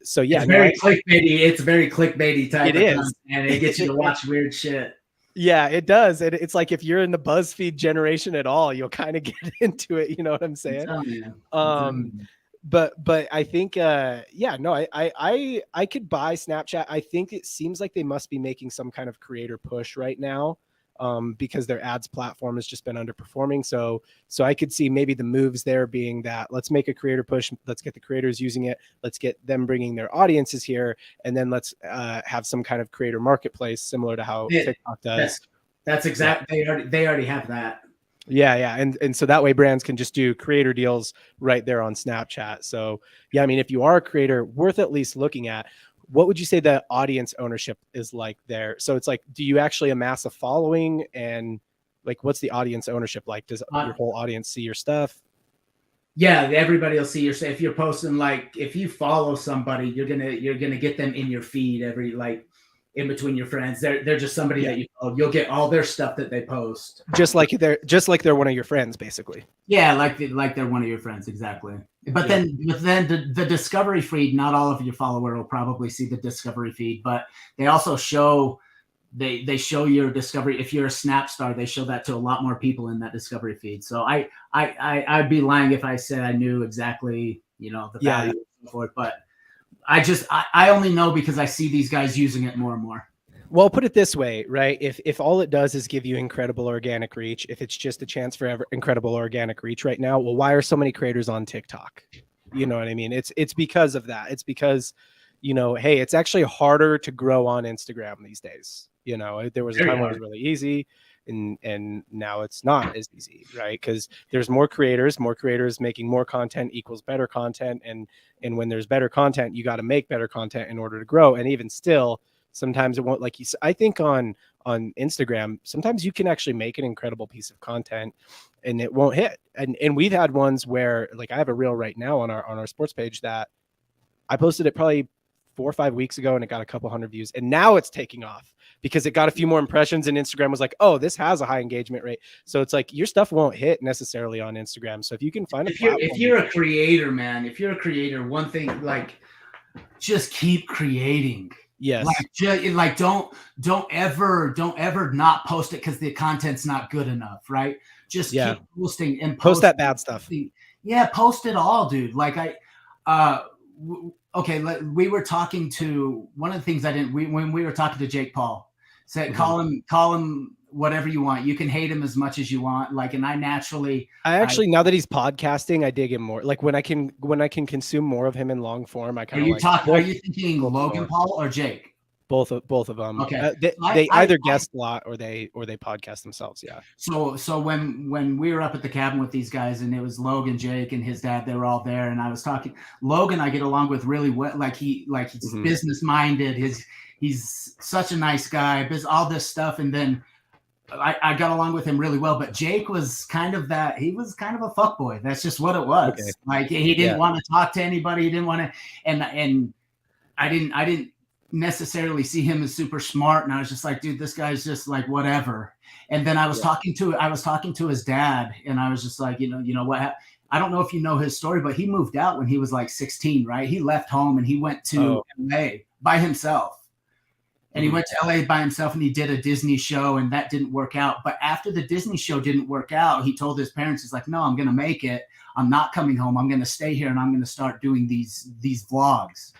So yeah, it's very clickbaity. It's very clickbaity type. It is, and it gets you to watch weird shit. Yeah, it does. It's like if you're in the BuzzFeed generation at all, you'll kind of get into it. You know what I'm saying? But I think, yeah, no, I could buy Snapchat. I think it seems like they must be making some kind of creator push right now, because their ads platform has just been underperforming. So I could see maybe the moves there being that let's make a creator push. Let's get the creators using it. Let's get them bringing their audiences here. And then let's have some kind of creator marketplace similar to how TikTok does. That's exactly. They already have that. Yeah. And so that way brands can just do creator deals right there on Snapchat. So yeah, I mean, if you are a creator, worth at least looking at. What would you say the audience ownership is like there? So it's like, do you actually amass a following, and like, what's the audience ownership like? Does your whole audience see your stuff? Yeah, everybody will see your stuff. If you're posting, like, if you follow somebody, you're gonna get them in your feed every, like, in between your friends. They're just somebody that you follow. You'll get all their stuff that they post. Just like they're one of your friends, basically. Yeah, like they're one of your friends. Exactly. But then the discovery feed, not all of your follower will probably see the discovery feed, but they also show they show your discovery. If you're a Snap star, they show that to a lot more people in that discovery feed. So I'd be lying if I said I knew exactly, the value and so forth, but I only know because I see these guys using it more and more. Well, put it this way, right? If all it does is give you incredible organic reach, if it's just a chance for incredible organic reach right now, well, why are so many creators on TikTok? You know what I mean? It's because of that. It's because, hey, it's actually harder to grow on Instagram these days. There was a time when it was really easy, and now it's not as easy, right? Because there's more creators making more content equals better content, and when there's better content, you got to make better content in order to grow. And even still, sometimes it won't, like you said. I think on Instagram, sometimes you can actually make an incredible piece of content and it won't hit. And we've had ones where, like, I have a reel right now on our sports page that I posted it probably 4 or 5 weeks ago and it got a couple hundred views, and now it's taking off because it got a few more impressions and Instagram was like, oh, this has a high engagement rate. So it's like your stuff won't hit necessarily on Instagram. So if you can find if you're a creator, man, one thing, like, just keep creating. Yes. Like don't ever not post it because the content's not good enough, right? Just keep posting and post that bad stuff. Yeah, post it all, dude. Like we were talking to one of the things when we were talking to Jake Paul, said call him whatever you want. You can hate him as much as you want. Like, and I actually now that he's podcasting, I dig him more. Like when I can consume more of him in long form, I kind of Are you thinking Logan Paul or Jake? Both of them. Okay. They either guest a lot or they podcast themselves. Yeah. So when we were up at the cabin with these guys, and it was Logan, Jake, and his dad, they were all there, and I was talking. Logan, I get along with really well. Like he's business minded. He's such a nice guy. All this stuff, and then I got along with him really well. But Jake was kind of that. He was kind of a fuckboy. That's just what it was. Okay. Like he didn't want to talk to anybody. He didn't want to, and I didn't necessarily see him as super smart, and I was just like, dude, this guy's just like whatever. And then I was talking to his dad, and I was just like, you know what, I don't know if you know his story, but he moved out when he was like 16, right? He left home and he went to LA by himself. And he went to LA by himself, and he did a Disney show, and that didn't work out. But after the Disney show didn't work out, he told his parents, he's like, no, I'm going to make it. I'm not coming home. I'm going to stay here, and I'm going to start doing these vlogs.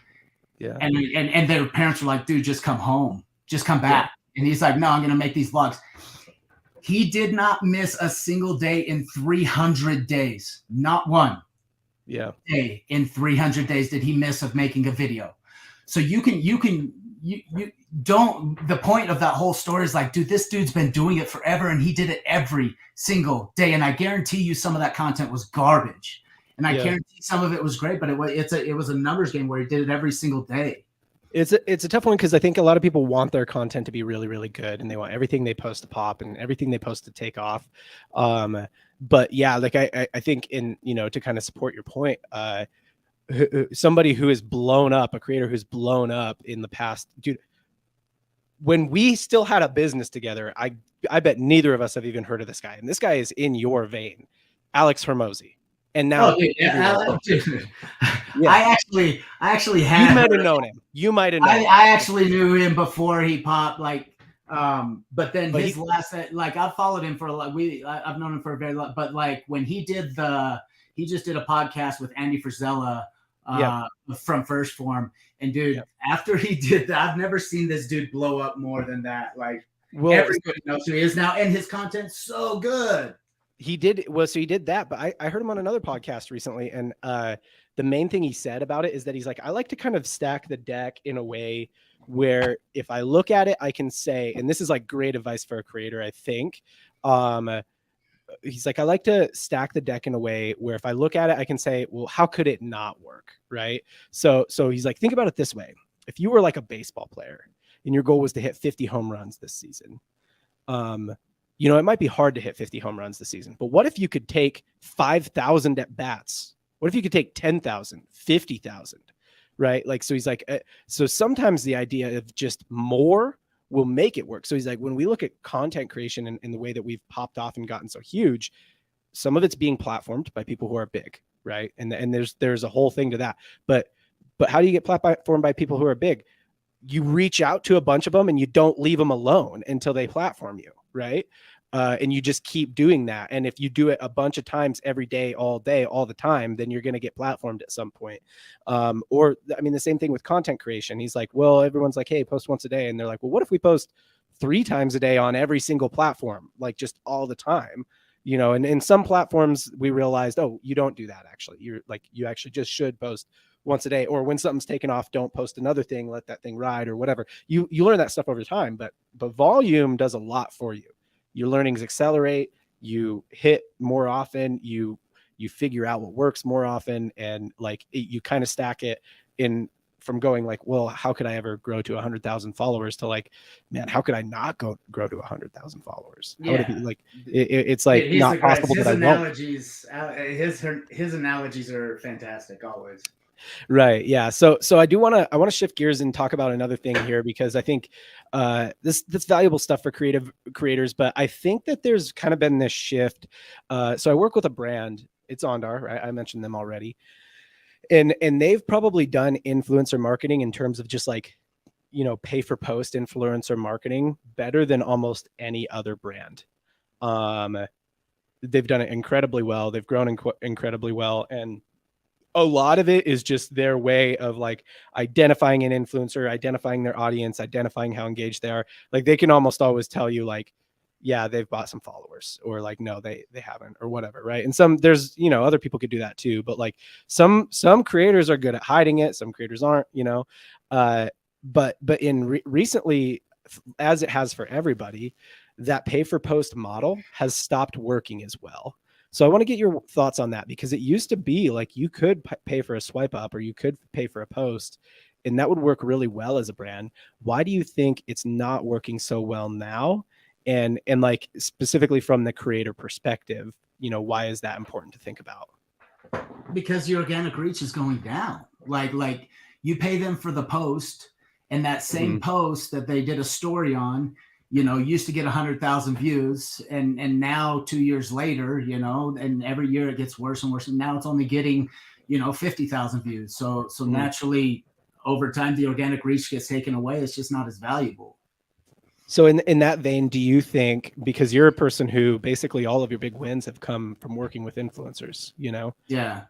Yeah. And their parents were like, dude, just come home. Just come back. Yeah. And he's like, no, I'm going to make these vlogs. He did not miss a single day in 300 days. Not one day in 300 days did he miss of making a video. So you don't, the point of that whole story is like, dude, this dude's been doing it forever, and he did it every single day. And I guarantee you some of that content was garbage. And I guarantee some of it was great, but it was a numbers game where he did it every single day. It's a tough one because I think a lot of people want their content to be really, really good, and they want everything they post to pop and everything they post to take off. But yeah, like I think to kind of support your point, somebody who is blown up, a creator who's blown up in the past, dude, when we still had a business together, I bet neither of us have even heard of this guy. And this guy is in your vein, Alex Hormozy. And now, I actually had. You might have known him. I actually knew him before he popped. But then I've followed him for a lot. I've known him for a very long. But like when he just did a podcast with Andy Frisella from First Form, and dude, after he did that, I've never seen this dude blow up more than that. Like everybody knows who he is now, and his content's so good. He did that, but I heard him on another podcast recently, and the main thing he said about it is that he's like, I like to kind of stack the deck in a way where if I look at it, I can say, and this is like great advice for a creator, I think. He's like, I like to stack the deck in a way where if I look at it, I can say, well, how could it not work, right? So he's like, think about it this way: if you were like a baseball player and your goal was to hit 50 home runs this season, it might be hard to hit 50 home runs this season, but what if you could take 5,000 at bats? What if you could take 10,000, 50,000, right? Like, so he's like, so sometimes the idea of just more will make it work. So he's like, when we look at content creation and the way that we've popped off and gotten so huge, some of it's being platformed by people who are big, right? And there's a whole thing to that. But how do you get platformed by people who are big? You reach out to a bunch of them and you don't leave them alone until they platform you, right? And you just keep doing that. And if you do it a bunch of times every day, all the time, then you're going to get platformed at some point. Or, I mean, the same thing with content creation. He's like, well, everyone's like, hey, post once a day. And they're like, well, what if we post 3 times a day on every single platform, like just all the time? You know, and in some platforms we realized, oh, you don't do that. Actually, you actually just should post once a day, or when something's taken off, don't post another thing, let that thing ride or whatever. You learn that stuff over time, but volume does a lot for you. Your learnings accelerate, you hit more often, you figure out what works more often, and like you kind of stack it in from going like, well, how could I ever grow to 100,000 followers to like, man, how could I not grow to 100,000 followers? How would it be like? It's like not possible. His analogies, his analogies are fantastic always. Right. Yeah. So I want to shift gears and talk about another thing here, because I think this valuable stuff for creative creators, but I think that there's kind of been this shift. So I work with a brand, it's Ondar, right? I mentioned them already. And they've probably done influencer marketing in terms of just like, you know, pay for post influencer marketing better than almost any other brand. They've done it incredibly well. They've grown incredibly well. And a lot of it is just their way of like identifying an influencer, identifying their audience, identifying how engaged they are. Like they can almost always tell you like, yeah, they've bought some followers, or like, no, they haven't, or whatever. Right. And there's, you know, other people could do that too, but like some creators are good at hiding it. Some creators aren't, you know, but recently, as it has for everybody, that pay for post model has stopped working as well. So I want to get your thoughts on that, because it used to be like you could pay for a swipe up, or you could pay for a post, and that would work really well as a brand. Why do you think it's not working so well now? And like specifically from the creator perspective, you know, why is that important to think about? Because your organic reach is going down. Like you pay them for the post, and that same post that they did a story on, you know, used to get 100,000 views, and now 2 years later, you know, and every year it gets worse and worse, and now it's only getting, you know, 50,000 views. So naturally, over time, the organic reach gets taken away. It's just not as valuable. So in that vein, do you think, because you're a person who basically all of your big wins have come from working with influencers, you know? Yeah.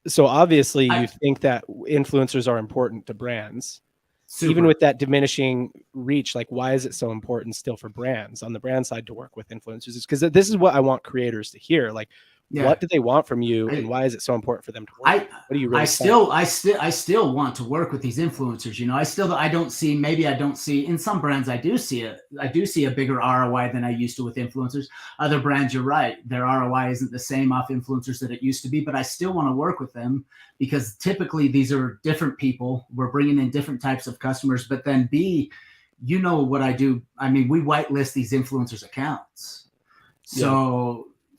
So obviously you think that influencers are important to brands. Super. Even with that diminishing reach, like why is it so important still for brands on the brand side to work with influencers? It's because this is what I want creators to hear. Like, what do they want from you, and why is it so important for them to work? What do you really I still want to work with these influencers. You know, I don't see in some brands. I do see a bigger ROI than I used to with influencers. Other brands, you're right, their ROI isn't the same off influencers that it used to be, but I still want to work with them, because typically these are different people. We're bringing in different types of customers, but then you know what I do. I mean, we whitelist these influencers' accounts.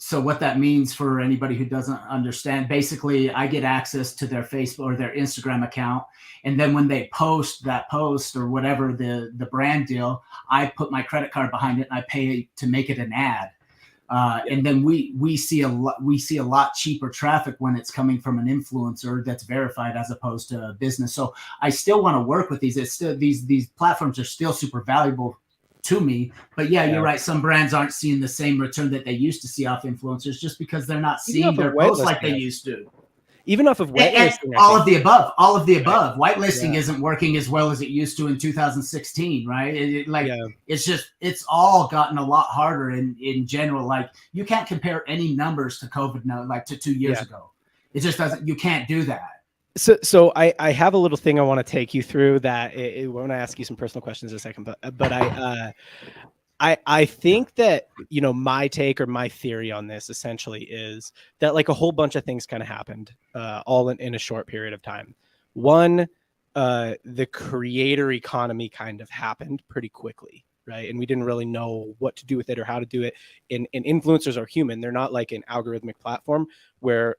So what that means for anybody who doesn't understand, basically I get access to their Facebook or their Instagram account. And then when they post that post or whatever the brand deal, I put my credit card behind it and I pay to make it an ad. And then we see a lot cheaper traffic when it's coming from an influencer that's verified as opposed to a business. So I still want to work with these. It's still, these platforms are still super valuable to me, but you're right. Some brands aren't seeing the same return that they used to see off influencers, just because they're not seeing their posts like they used to. Even off of whitelisting, all of the above. Whitelisting isn't working as well as it used to in 2016, right? It's all gotten a lot harder in general. Like you can't compare any numbers to COVID now, like to 2 years ago. It just doesn't. You can't do that. So I have a little thing I want to take you through that I want to ask you some personal questions in a second, but I think that, you know, my take or my theory on this essentially is that like a whole bunch of things kind of happened all in a short period of time. One, the creator economy kind of happened pretty quickly, right? And we didn't really know what to do with it or how to do it. And influencers are human. They're not like an algorithmic platform where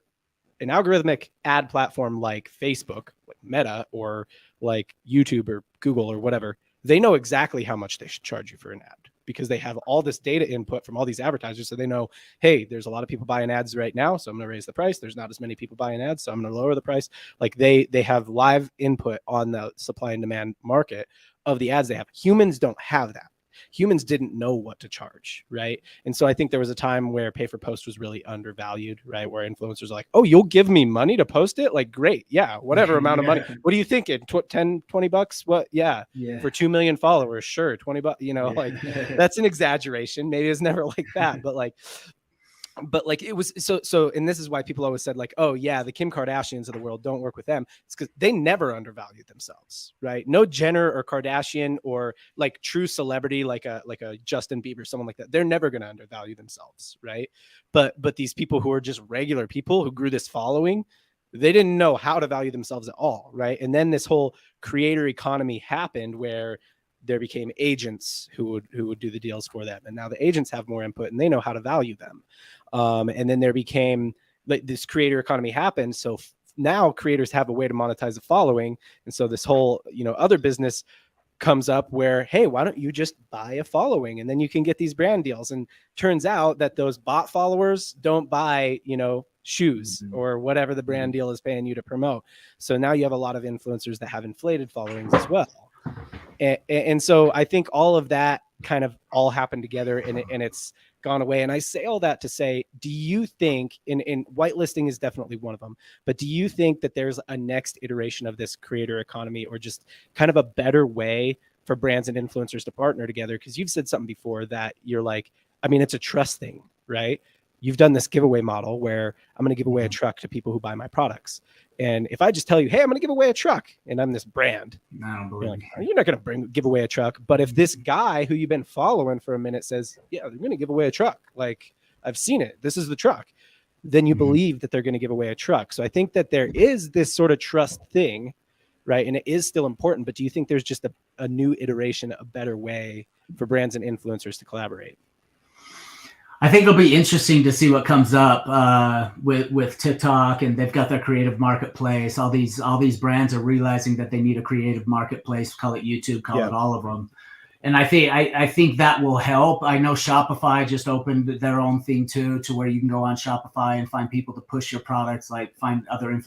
an algorithmic ad platform like Facebook, like Meta, or like YouTube or Google or whatever, they know exactly how much they should charge you for an ad, because they have all this data input from all these advertisers. So they know, hey, there's a lot of people buying ads right now, so I'm going to raise the price. There's not as many people buying ads, so I'm going to lower the price. Like they have live input on the supply and demand market of the ads they have. Humans don't have that. Humans didn't know what to charge, right? And so I think there was a time where pay for post was really undervalued, right? Where influencers are like, oh, you'll give me money to post it? Like, great. Yeah, whatever amount of money. What are you thinking? 10, 20 bucks? What? Yeah. For 2 million followers, sure. 20 bucks, you know, like that's an exaggeration. Maybe it's never like that, but like it was so and this is why people always said like, oh yeah, the Kim Kardashians of the world, don't work with them. It's because they never undervalued themselves, right? No Jenner or Kardashian or like true celebrity like a Justin Bieber, someone like that, they're never going to undervalue themselves, right? But these people who are just regular people who grew this following, they didn't know how to value themselves at all, right? And then this whole creator economy happened where there became agents who would do the deals for them. And now the agents have more input and they know how to value them. And then there became like this creator economy happened. So now creators have a way to monetize the following. And so this whole, you know, other business comes up where, hey, why don't you just buy a following and then you can get these brand deals? And turns out that those bot followers don't buy, you know, shoes or whatever the brand deal is paying you to promote. So now you have a lot of influencers that have inflated followings as well. And so I think all of that kind of all happened together and it's gone away. And I say all that to say, do you think in whitelisting is definitely one of them, but do you think that there's a next iteration of this creator economy or just kind of a better way for brands and influencers to partner together? Because you've said something before that you're like, I mean, it's a trust thing, right? You've done this giveaway model where I'm going to give away a truck to people who buy my products. And if I just tell you, hey, I'm going to give away a truck and I'm this brand, I don't believe like, you're not going to give away a truck. But if this guy who you've been following for a minute says, yeah, they're going to give away a truck, like I've seen it, this is the truck, then you believe that they're going to give away a truck. So I think that there is this sort of trust thing, right? And it is still important. But do you think there's just a new iteration, a better way for brands and influencers to collaborate? I think it'll be interesting to see what comes up with TikTok, and they've got their creative marketplace. All these brands are realizing that they need a creative marketplace. Call it YouTube, call it all of them. And I think that will help. I know Shopify just opened their own thing too, to where you can go on Shopify and find people to push your products, like find other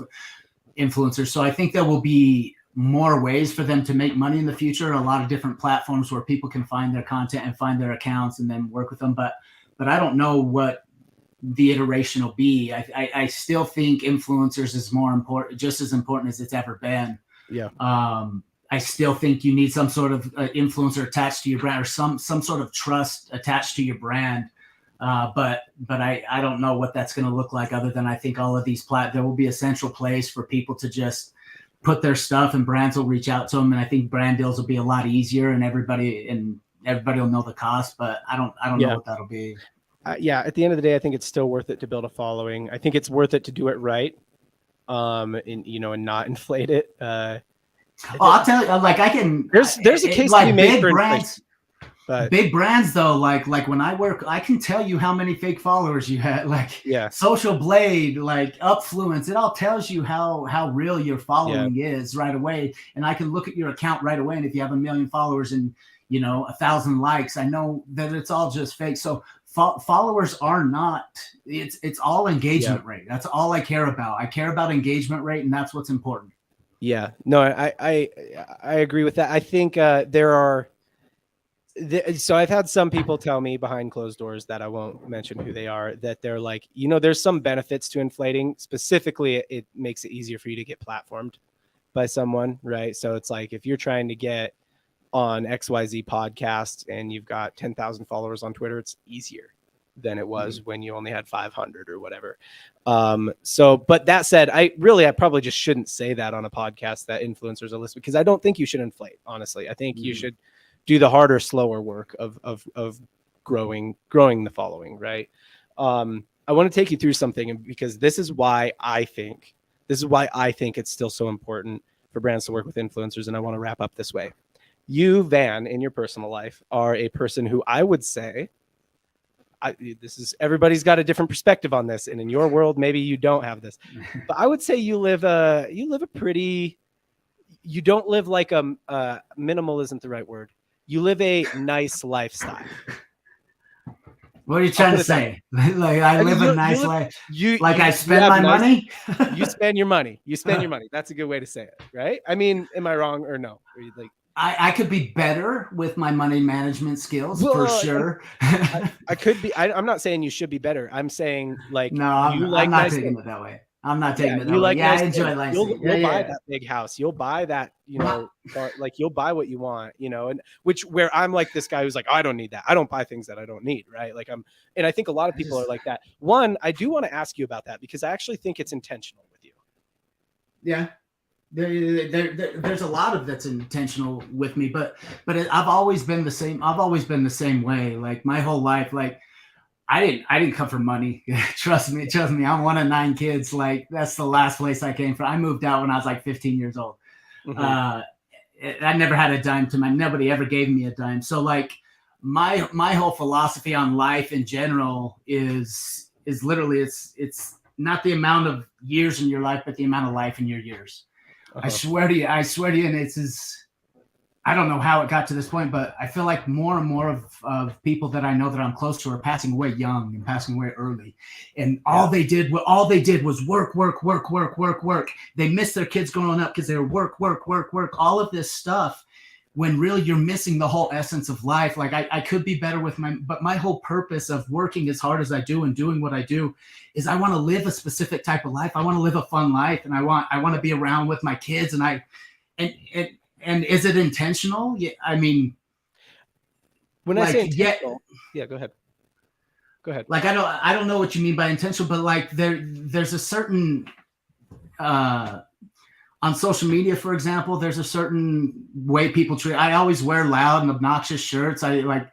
influencers. So I think there will be more ways for them to make money in the future. A lot of different platforms where people can find their content and find their accounts and then work with them. But I don't know what the iteration will be. I still think influencers is more important, just as important as it's ever been. Yeah. I still think you need some sort of influencer attached to your brand or some sort of trust attached to your brand. But I don't know what that's going to look like, other than I think all of these there will be a central place for people to just put their stuff, and brands will reach out to them. And I think brand deals will be a lot easier, and everybody will know the cost, but I don't know what that'll be. At the end of the day, I think it's still worth it to build a following. I think it's worth it to do it right, and not inflate it. I'll tell you, like I can. There's a case like to be made big for brands. But big brands though, like when I work, I can tell you how many fake followers you had. Like Social Blade, like Upfluence, it all tells you how real your following is right away. And I can look at your account right away, and if you have 1 million followers and 1,000 likes, I know that it's all just fake. So followers are not. It's all engagement rate. That's all I care about. I care about engagement rate, and that's what's important. Yeah, no, I agree with that. I think there are. So I've had some people tell me behind closed doors, that I won't mention who they are, that they're like, there's some benefits to inflating. Specifically, it makes it easier for you to get platformed by someone, right? So it's like if you're trying to get on XYZ podcast and you've got 10,000 followers on Twitter, it's easier than it was when you only had 500 or whatever. But that said, I probably just shouldn't say that on a podcast that influencers are listening, because I don't think you should inflate. Honestly, I think you should do the harder, slower work of growing the following, right? I want to take you through something, because this is why I think it's still so important for brands to work with influencers. And I want to wrap up this way. You, Van, in your personal life, are a person who I would say, everybody's got a different perspective on this, and in your world, maybe you don't have this, but I would say you live a pretty. You don't live like minimal isn't the right word. you live a nice lifestyle. What are you trying to say? Like I live a nice life. I spend my money? You spend your money. You spend your money. That's a good way to say it, right? I mean, am I wrong or no? Like, I could be better with my money management skills for sure. I could be. I'm not saying you should be better. I'm saying like no, I'm not taking it that way. I'm not taking it that way. Yeah, I enjoy life. You'll buy that big house. You'll buy that, you know, like you'll buy what you want, you know, and where I'm like this guy who's like, oh, I don't need that. I don't buy things that I don't need. Right. Like and I think a lot of people are like that. One, I do want to ask you about that because I actually think it's intentional with you. Yeah. There's a lot of that's intentional with me, but I've always been the same. I've always been the same way. Like my whole life, like I didn't come for money. Trust me. I'm one of 9 kids. Like that's the last place I came from. I moved out when I was like 15 years old. Mm-hmm. I never had a dime to nobody ever gave me a dime. So like my whole philosophy on life in general is literally it's not the amount of years in your life, but the amount of life in your years. I swear to you, and I don't know how it got to this point, but I feel like more and more of people that I know that I'm close to are passing away young and passing away early. And all they did was work. They missed their kids growing up because they were work, all of this stuff, when really you're missing the whole essence of life. Like I could be better with but my whole purpose of working as hard as I do and doing what I do is I want to live a specific type of life. I want to live a fun life, and I want to be around with my kids. And is it intentional? Yeah, I mean, when I say intentional, yeah, go ahead. Like I don't know what you mean by intentional, but like there's a certain on social media, for example, there's a certain way people treat. I always wear loud and obnoxious shirts. I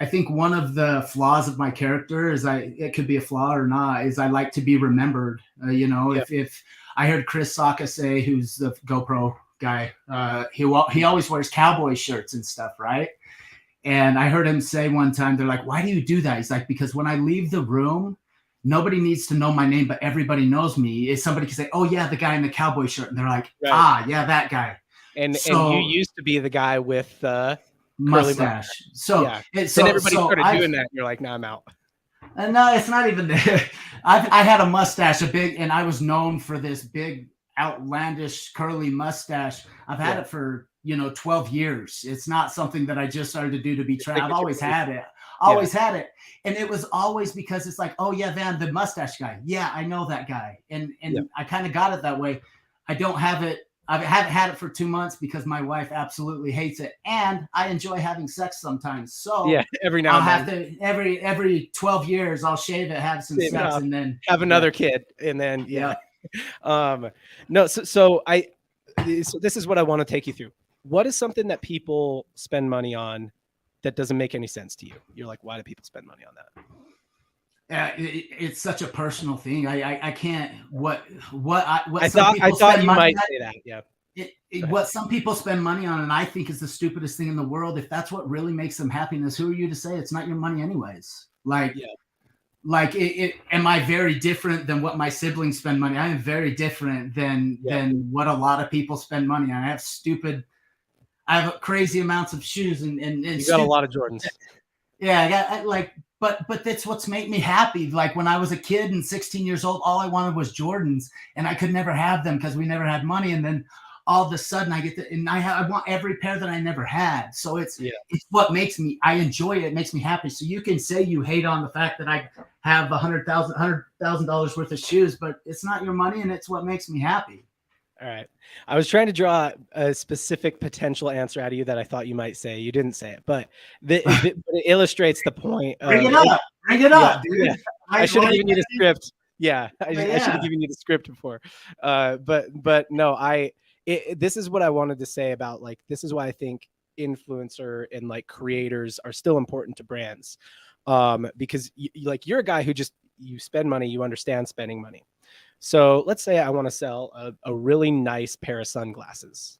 think one of the flaws of my character is it could be a flaw or not, is I like to be remembered. If I heard Chris Saka say, who's the GoPro guy, he always wears cowboy shirts and stuff, right? And I heard him say one time, they're like, why do you do that? He's like, because when I leave the room, nobody needs to know my name, but everybody knows me. If somebody can say, oh yeah, the guy in the cowboy shirt, and they're like, yeah, that guy. And you used to be the guy with mustache. So then everybody started doing that, and you're like, nah, I'm out. No, it's not even there. I had a mustache, and I was known for this big, outlandish, curly mustache. I've had it for 12 years. It's not something that I just started to do to be trapped. I've always had it. Had it. And it was always because it's like, oh yeah, Van, the mustache guy. Yeah, I know that guy. And I kind of got it that way. I don't have it. I haven't had it for 2 months because my wife absolutely hates it. And I enjoy having sex sometimes. So yeah, every now and then. Every 12 years, I'll shave it, have some sex, and then have another kid. And then, So this is what I want to take you through. What is something that people spend money on that doesn't make any sense to you? You're like, why do people spend money on that? It's such a personal thing. I can't. I thought you might say that. Yeah. What some people spend money on, and I think is the stupidest thing in the world. If that's what really makes them happiness, who are you to say it's not your money anyways? Like, am I very different than what my siblings spend money? I am very different than what a lot of people spend money on. I have crazy amounts of shoes and you got a lot of Jordans. Yeah, I got but that's what's made me happy. Like when I was a kid and 16 years old, all I wanted was Jordans, and I could never have them because we never had money. And then all of a sudden I get I want every pair that I never had. So it's what makes me, I enjoy it. It makes me happy. So you can say you hate on the fact that I have $100,000 worth of shoes, but it's not your money, and it's what makes me happy. All right. I was trying to draw a specific potential answer out of you that I thought you might say. You didn't say it, but it illustrates the point. Bring it up, dude. Yeah. I should have given you the script. Yeah, I should have given you the script before. But no, this is what I wanted to say about, like, this is why I think influencer and like creators are still important to brands. Because you're a guy who you spend money, you understand spending money. So let's say I want to sell a really nice pair of sunglasses,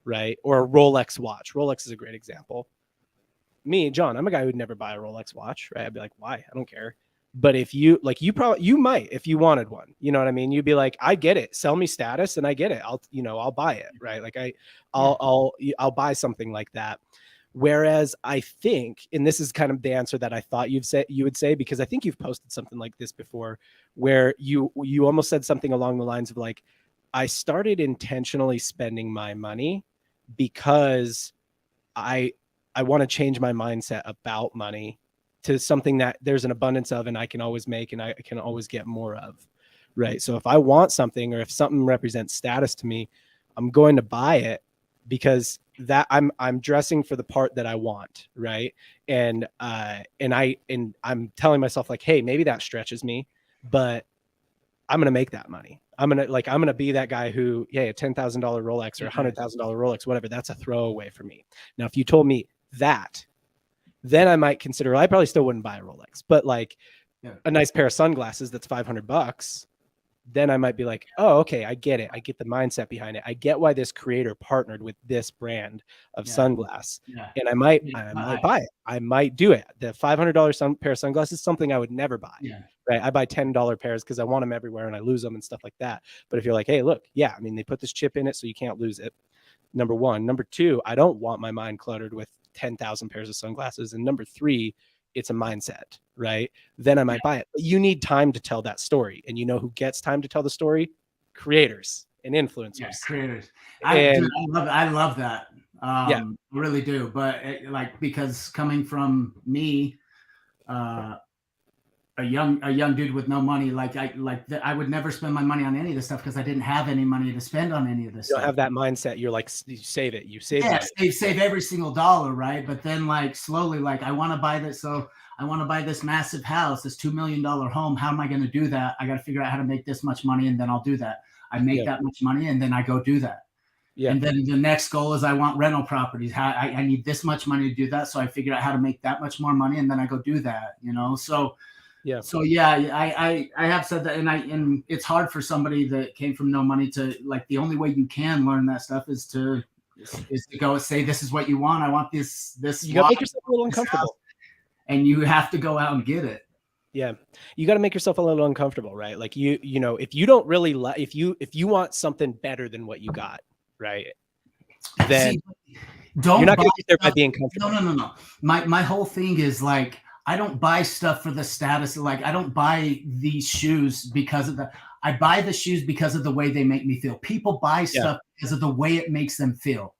right? Or a Rolex watch. Rolex is a great example. Me, John, I'm a guy who'd never buy a Rolex watch, right? I'd be like, why? I don't care. But if you like, you might, if you wanted one, you know what I mean? You'd be like, I get it. Sell me status and I get it. I'll buy it. Right. Like I'll buy something like that. Whereas I think, and this is kind of the answer that I thought you would say, because I think you've posted something like this before, where you almost said something along the lines of like, I started intentionally spending my money because I want to change my mindset about money to something that there's an abundance of, and I can always make, and I can always get more of. Right. So if I want something, or if something represents status to me, I'm going to buy it because that I'm dressing for the part that I want. Right. And I'm telling myself like, hey, maybe that stretches me, but I'm going to make that money. I'm going to be that guy who, a $10,000 Rolex or $100,000 Rolex, whatever, that's a throwaway for me. Now, if you told me that, then I might consider, I probably still wouldn't buy a Rolex, but like a nice pair of sunglasses that's $500, then I might be like, oh, okay, I get it. I get the mindset behind it. I get why this creator partnered with this brand of sunglass. And I might buy it. I might do it. The $500 pair of sunglasses is something I would never buy. Right. I buy $10 pairs because I want them everywhere and I lose them and stuff like that. But if you're like, hey, look, I mean, they put this chip in it so you can't lose it. Number one. Number two, I don't want my mind cluttered with 10,000 pairs of sunglasses. And number three, it's a mindset, right? Then I might buy it. But you need time to tell that story. And you know who gets time to tell the story? Creators and influencers. Yeah, creators. I love that. Really do. But because coming from me, a young dude with no money, I would never spend my money on any of this stuff because I didn't have any money to spend on any of this. You don't have that mindset. You're like, you save it. You save it. Save every single dollar, right? But then slowly, I want to buy this. So I want to buy this massive house, this $2 million home. How am I going to do that? I got to figure out how to make this much money, and then I'll do that. I make that much money, and then I go do that. Yeah. And then the next goal is I want rental properties. I need this much money to do that. So I figure out how to make that much more money, and then I go do that. So. Yeah. So I have said that, and it's hard for somebody that came from no money to the only way you can learn that stuff is to go say, this is what you want. I want this. You gotta make yourself a little uncomfortable, and you have to go out and get it. Yeah, you got to make yourself a little uncomfortable, right? Like you know, if you don't really if you want something better than what you got, right? Then you're not going to get there by being comfortable. No. My whole thing is I don't buy stuff for the status. I don't buy these shoes because of I buy the shoes because of the way they make me feel. People buy stuff because of the way it makes them feel,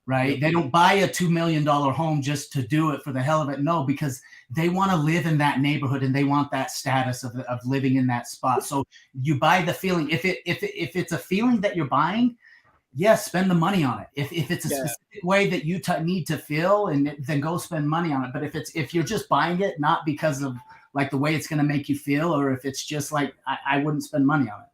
right? They don't buy a $2 million home just to do it for the hell of it. No, because they want to live in that neighborhood and they want that status of living in that spot. So you buy the feeling. If it's a feeling that you're buying, yes, spend the money on it. If it's a specific way that you need to feel, and then go spend money on it. But if you're just buying it not because of the way it's going to make you feel, or if it's just I wouldn't spend money on it.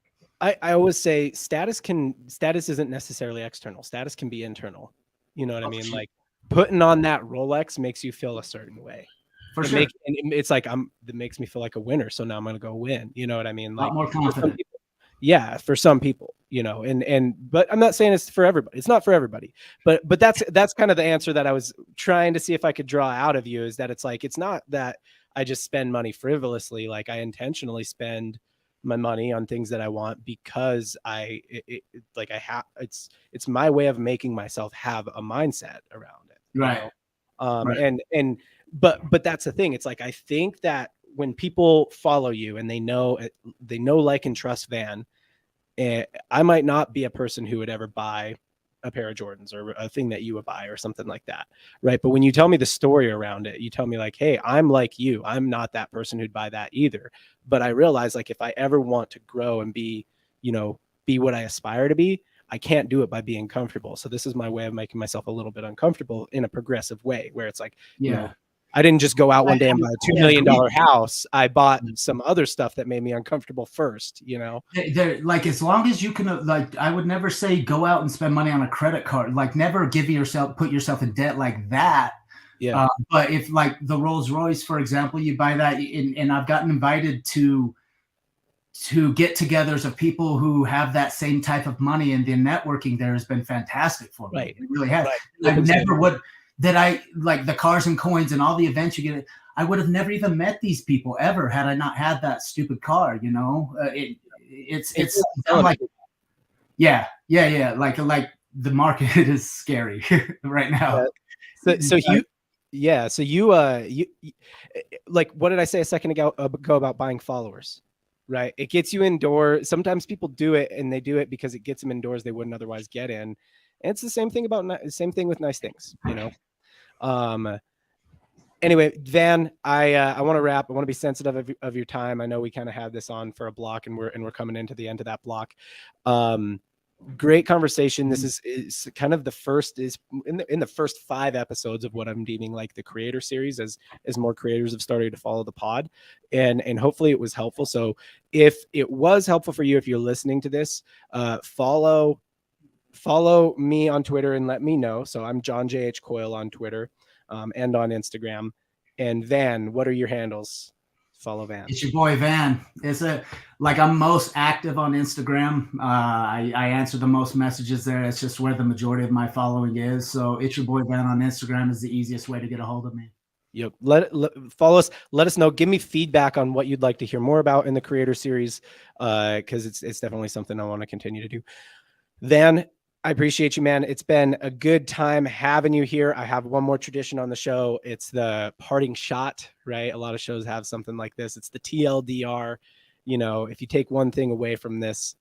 I always say status isn't necessarily external. Status can be internal. You know what I mean? Like putting on that Rolex makes you feel a certain way. For sure. It's it makes me feel like a winner. So now I'm going to go win. You know what I mean? A lot more confident. For some people, but I'm not saying it's for everybody. It's not for everybody, but that's kind of the answer that I was trying to see if I could draw out of you, is that it's not that I just spend money frivolously. I intentionally spend my money on things that I want because it's my way of making myself have a mindset around it. Right. Right. But that's the thing. It's I think that when people follow you and they know, like, and trust Van, I might not be a person who would ever buy a pair of Jordans or a thing that you would buy or something like that. Right. But when you tell me the story around it, you tell me hey, I'm like you, I'm not that person who'd buy that either. But I realize if I ever want to grow and be what I aspire to be, I can't do it by being comfortable. So this is my way of making myself a little bit uncomfortable in a progressive way, where it's I didn't just go out one day and buy a $2 million house. I bought some other stuff that made me uncomfortable first, as long as you can, I would never say go out and spend money on a credit card. Never put yourself in debt like that. Yeah. But if the Rolls Royce, for example, you buy that, and I've gotten invited to get-togethers of people who have that same type of money, and the networking there has been fantastic for me. Right. It really has. Right. I never would. That I the cars and coins and all the events you get. I would have never even met these people ever had I not had that stupid car. You know, it's like, yeah. Like the market is scary right now. So you like, what did I say a second ago about buying followers? Right. It gets you indoors. Sometimes people do it and they do it because it gets them indoors they wouldn't otherwise get in. And it's the same thing with nice things, you know? Anyway, Van, I want to wrap. I want to be sensitive of your time. I know we kind of had this on for a block and we're coming into the end of that block. Great conversation. This is kind of the first in the first 5 episodes of what I'm deeming like the creator series as more creators have started to follow the pod, and hopefully it was helpful. So if it was helpful for you, if you're listening to this, follow me on Twitter and let me know. So I'm John JH Coyle on Twitter and on Instagram. And Van, what are your handles? Follow Van. It's your boy Van. I'm most active on Instagram. I answer the most messages there. It's just where the majority of my following is. So it's your boy Van on Instagram is the easiest way to get a hold of me. Yep. Follow us. Let us know. Give me feedback on what you'd like to hear more about in the creator series, because it's definitely something I want to continue to do. Van, I appreciate you, man. It's been a good time having you here. I have one more tradition on the show. It's the parting shot, right? A lot of shows have something like this. It's the TLDR. You know, if you take one thing away from this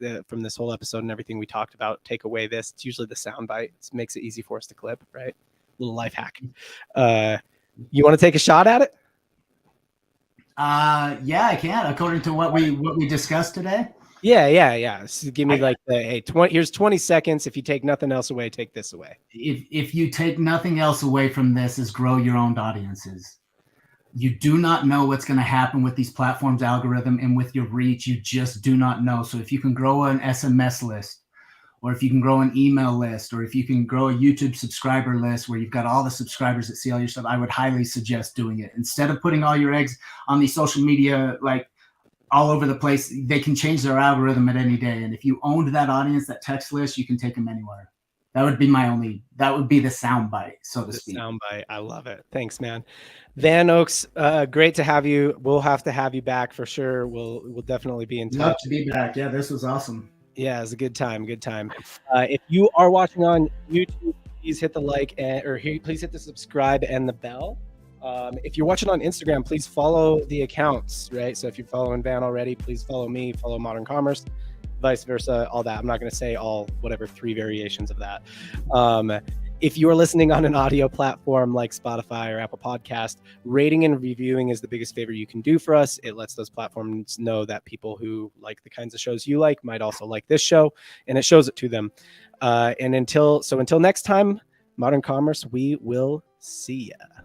whole episode and everything we talked about, take away this. It's usually the soundbite. It makes it easy for us to clip, right? Little life hack. You want to take a shot at it? Yeah, I can. According to what we discussed today. Yeah. So give me here's 20 seconds. If you take nothing else away, take this away. If you take nothing else away from this, is grow your own audiences. You do not know what's going to happen with these platforms' algorithm and with your reach. You just do not know. So if you can grow an SMS list, or if you can grow an email list, or if you can grow a YouTube subscriber list where you've got all the subscribers that see all your stuff, I would highly suggest doing it. Instead of putting all your eggs on these social media, like all over the place, they can change their algorithm at any day. And if you owned that audience, that text list, you can take them anywhere. That would be the soundbite, so to speak. Soundbite. I love it. Thanks, man. Van Oaks, great to have you. We'll have to have you back for sure. We'll definitely be in touch. Love to be back. Yeah, this was awesome. Yeah, it was a good time. If you are watching on YouTube, please hit the like please hit the subscribe and the bell. If you're watching on Instagram, please follow the accounts, right? So if you're following Van already, please follow me, follow Modern Commerce, vice versa, all that. I'm not going to say all, 3 variations of that. If you are listening on an audio platform like Spotify or Apple Podcast, rating and reviewing is the biggest favor you can do for us. It lets those platforms know that people who like the kinds of shows you like might also like this show, and it shows it to them. And until next time, Modern Commerce, we will see ya.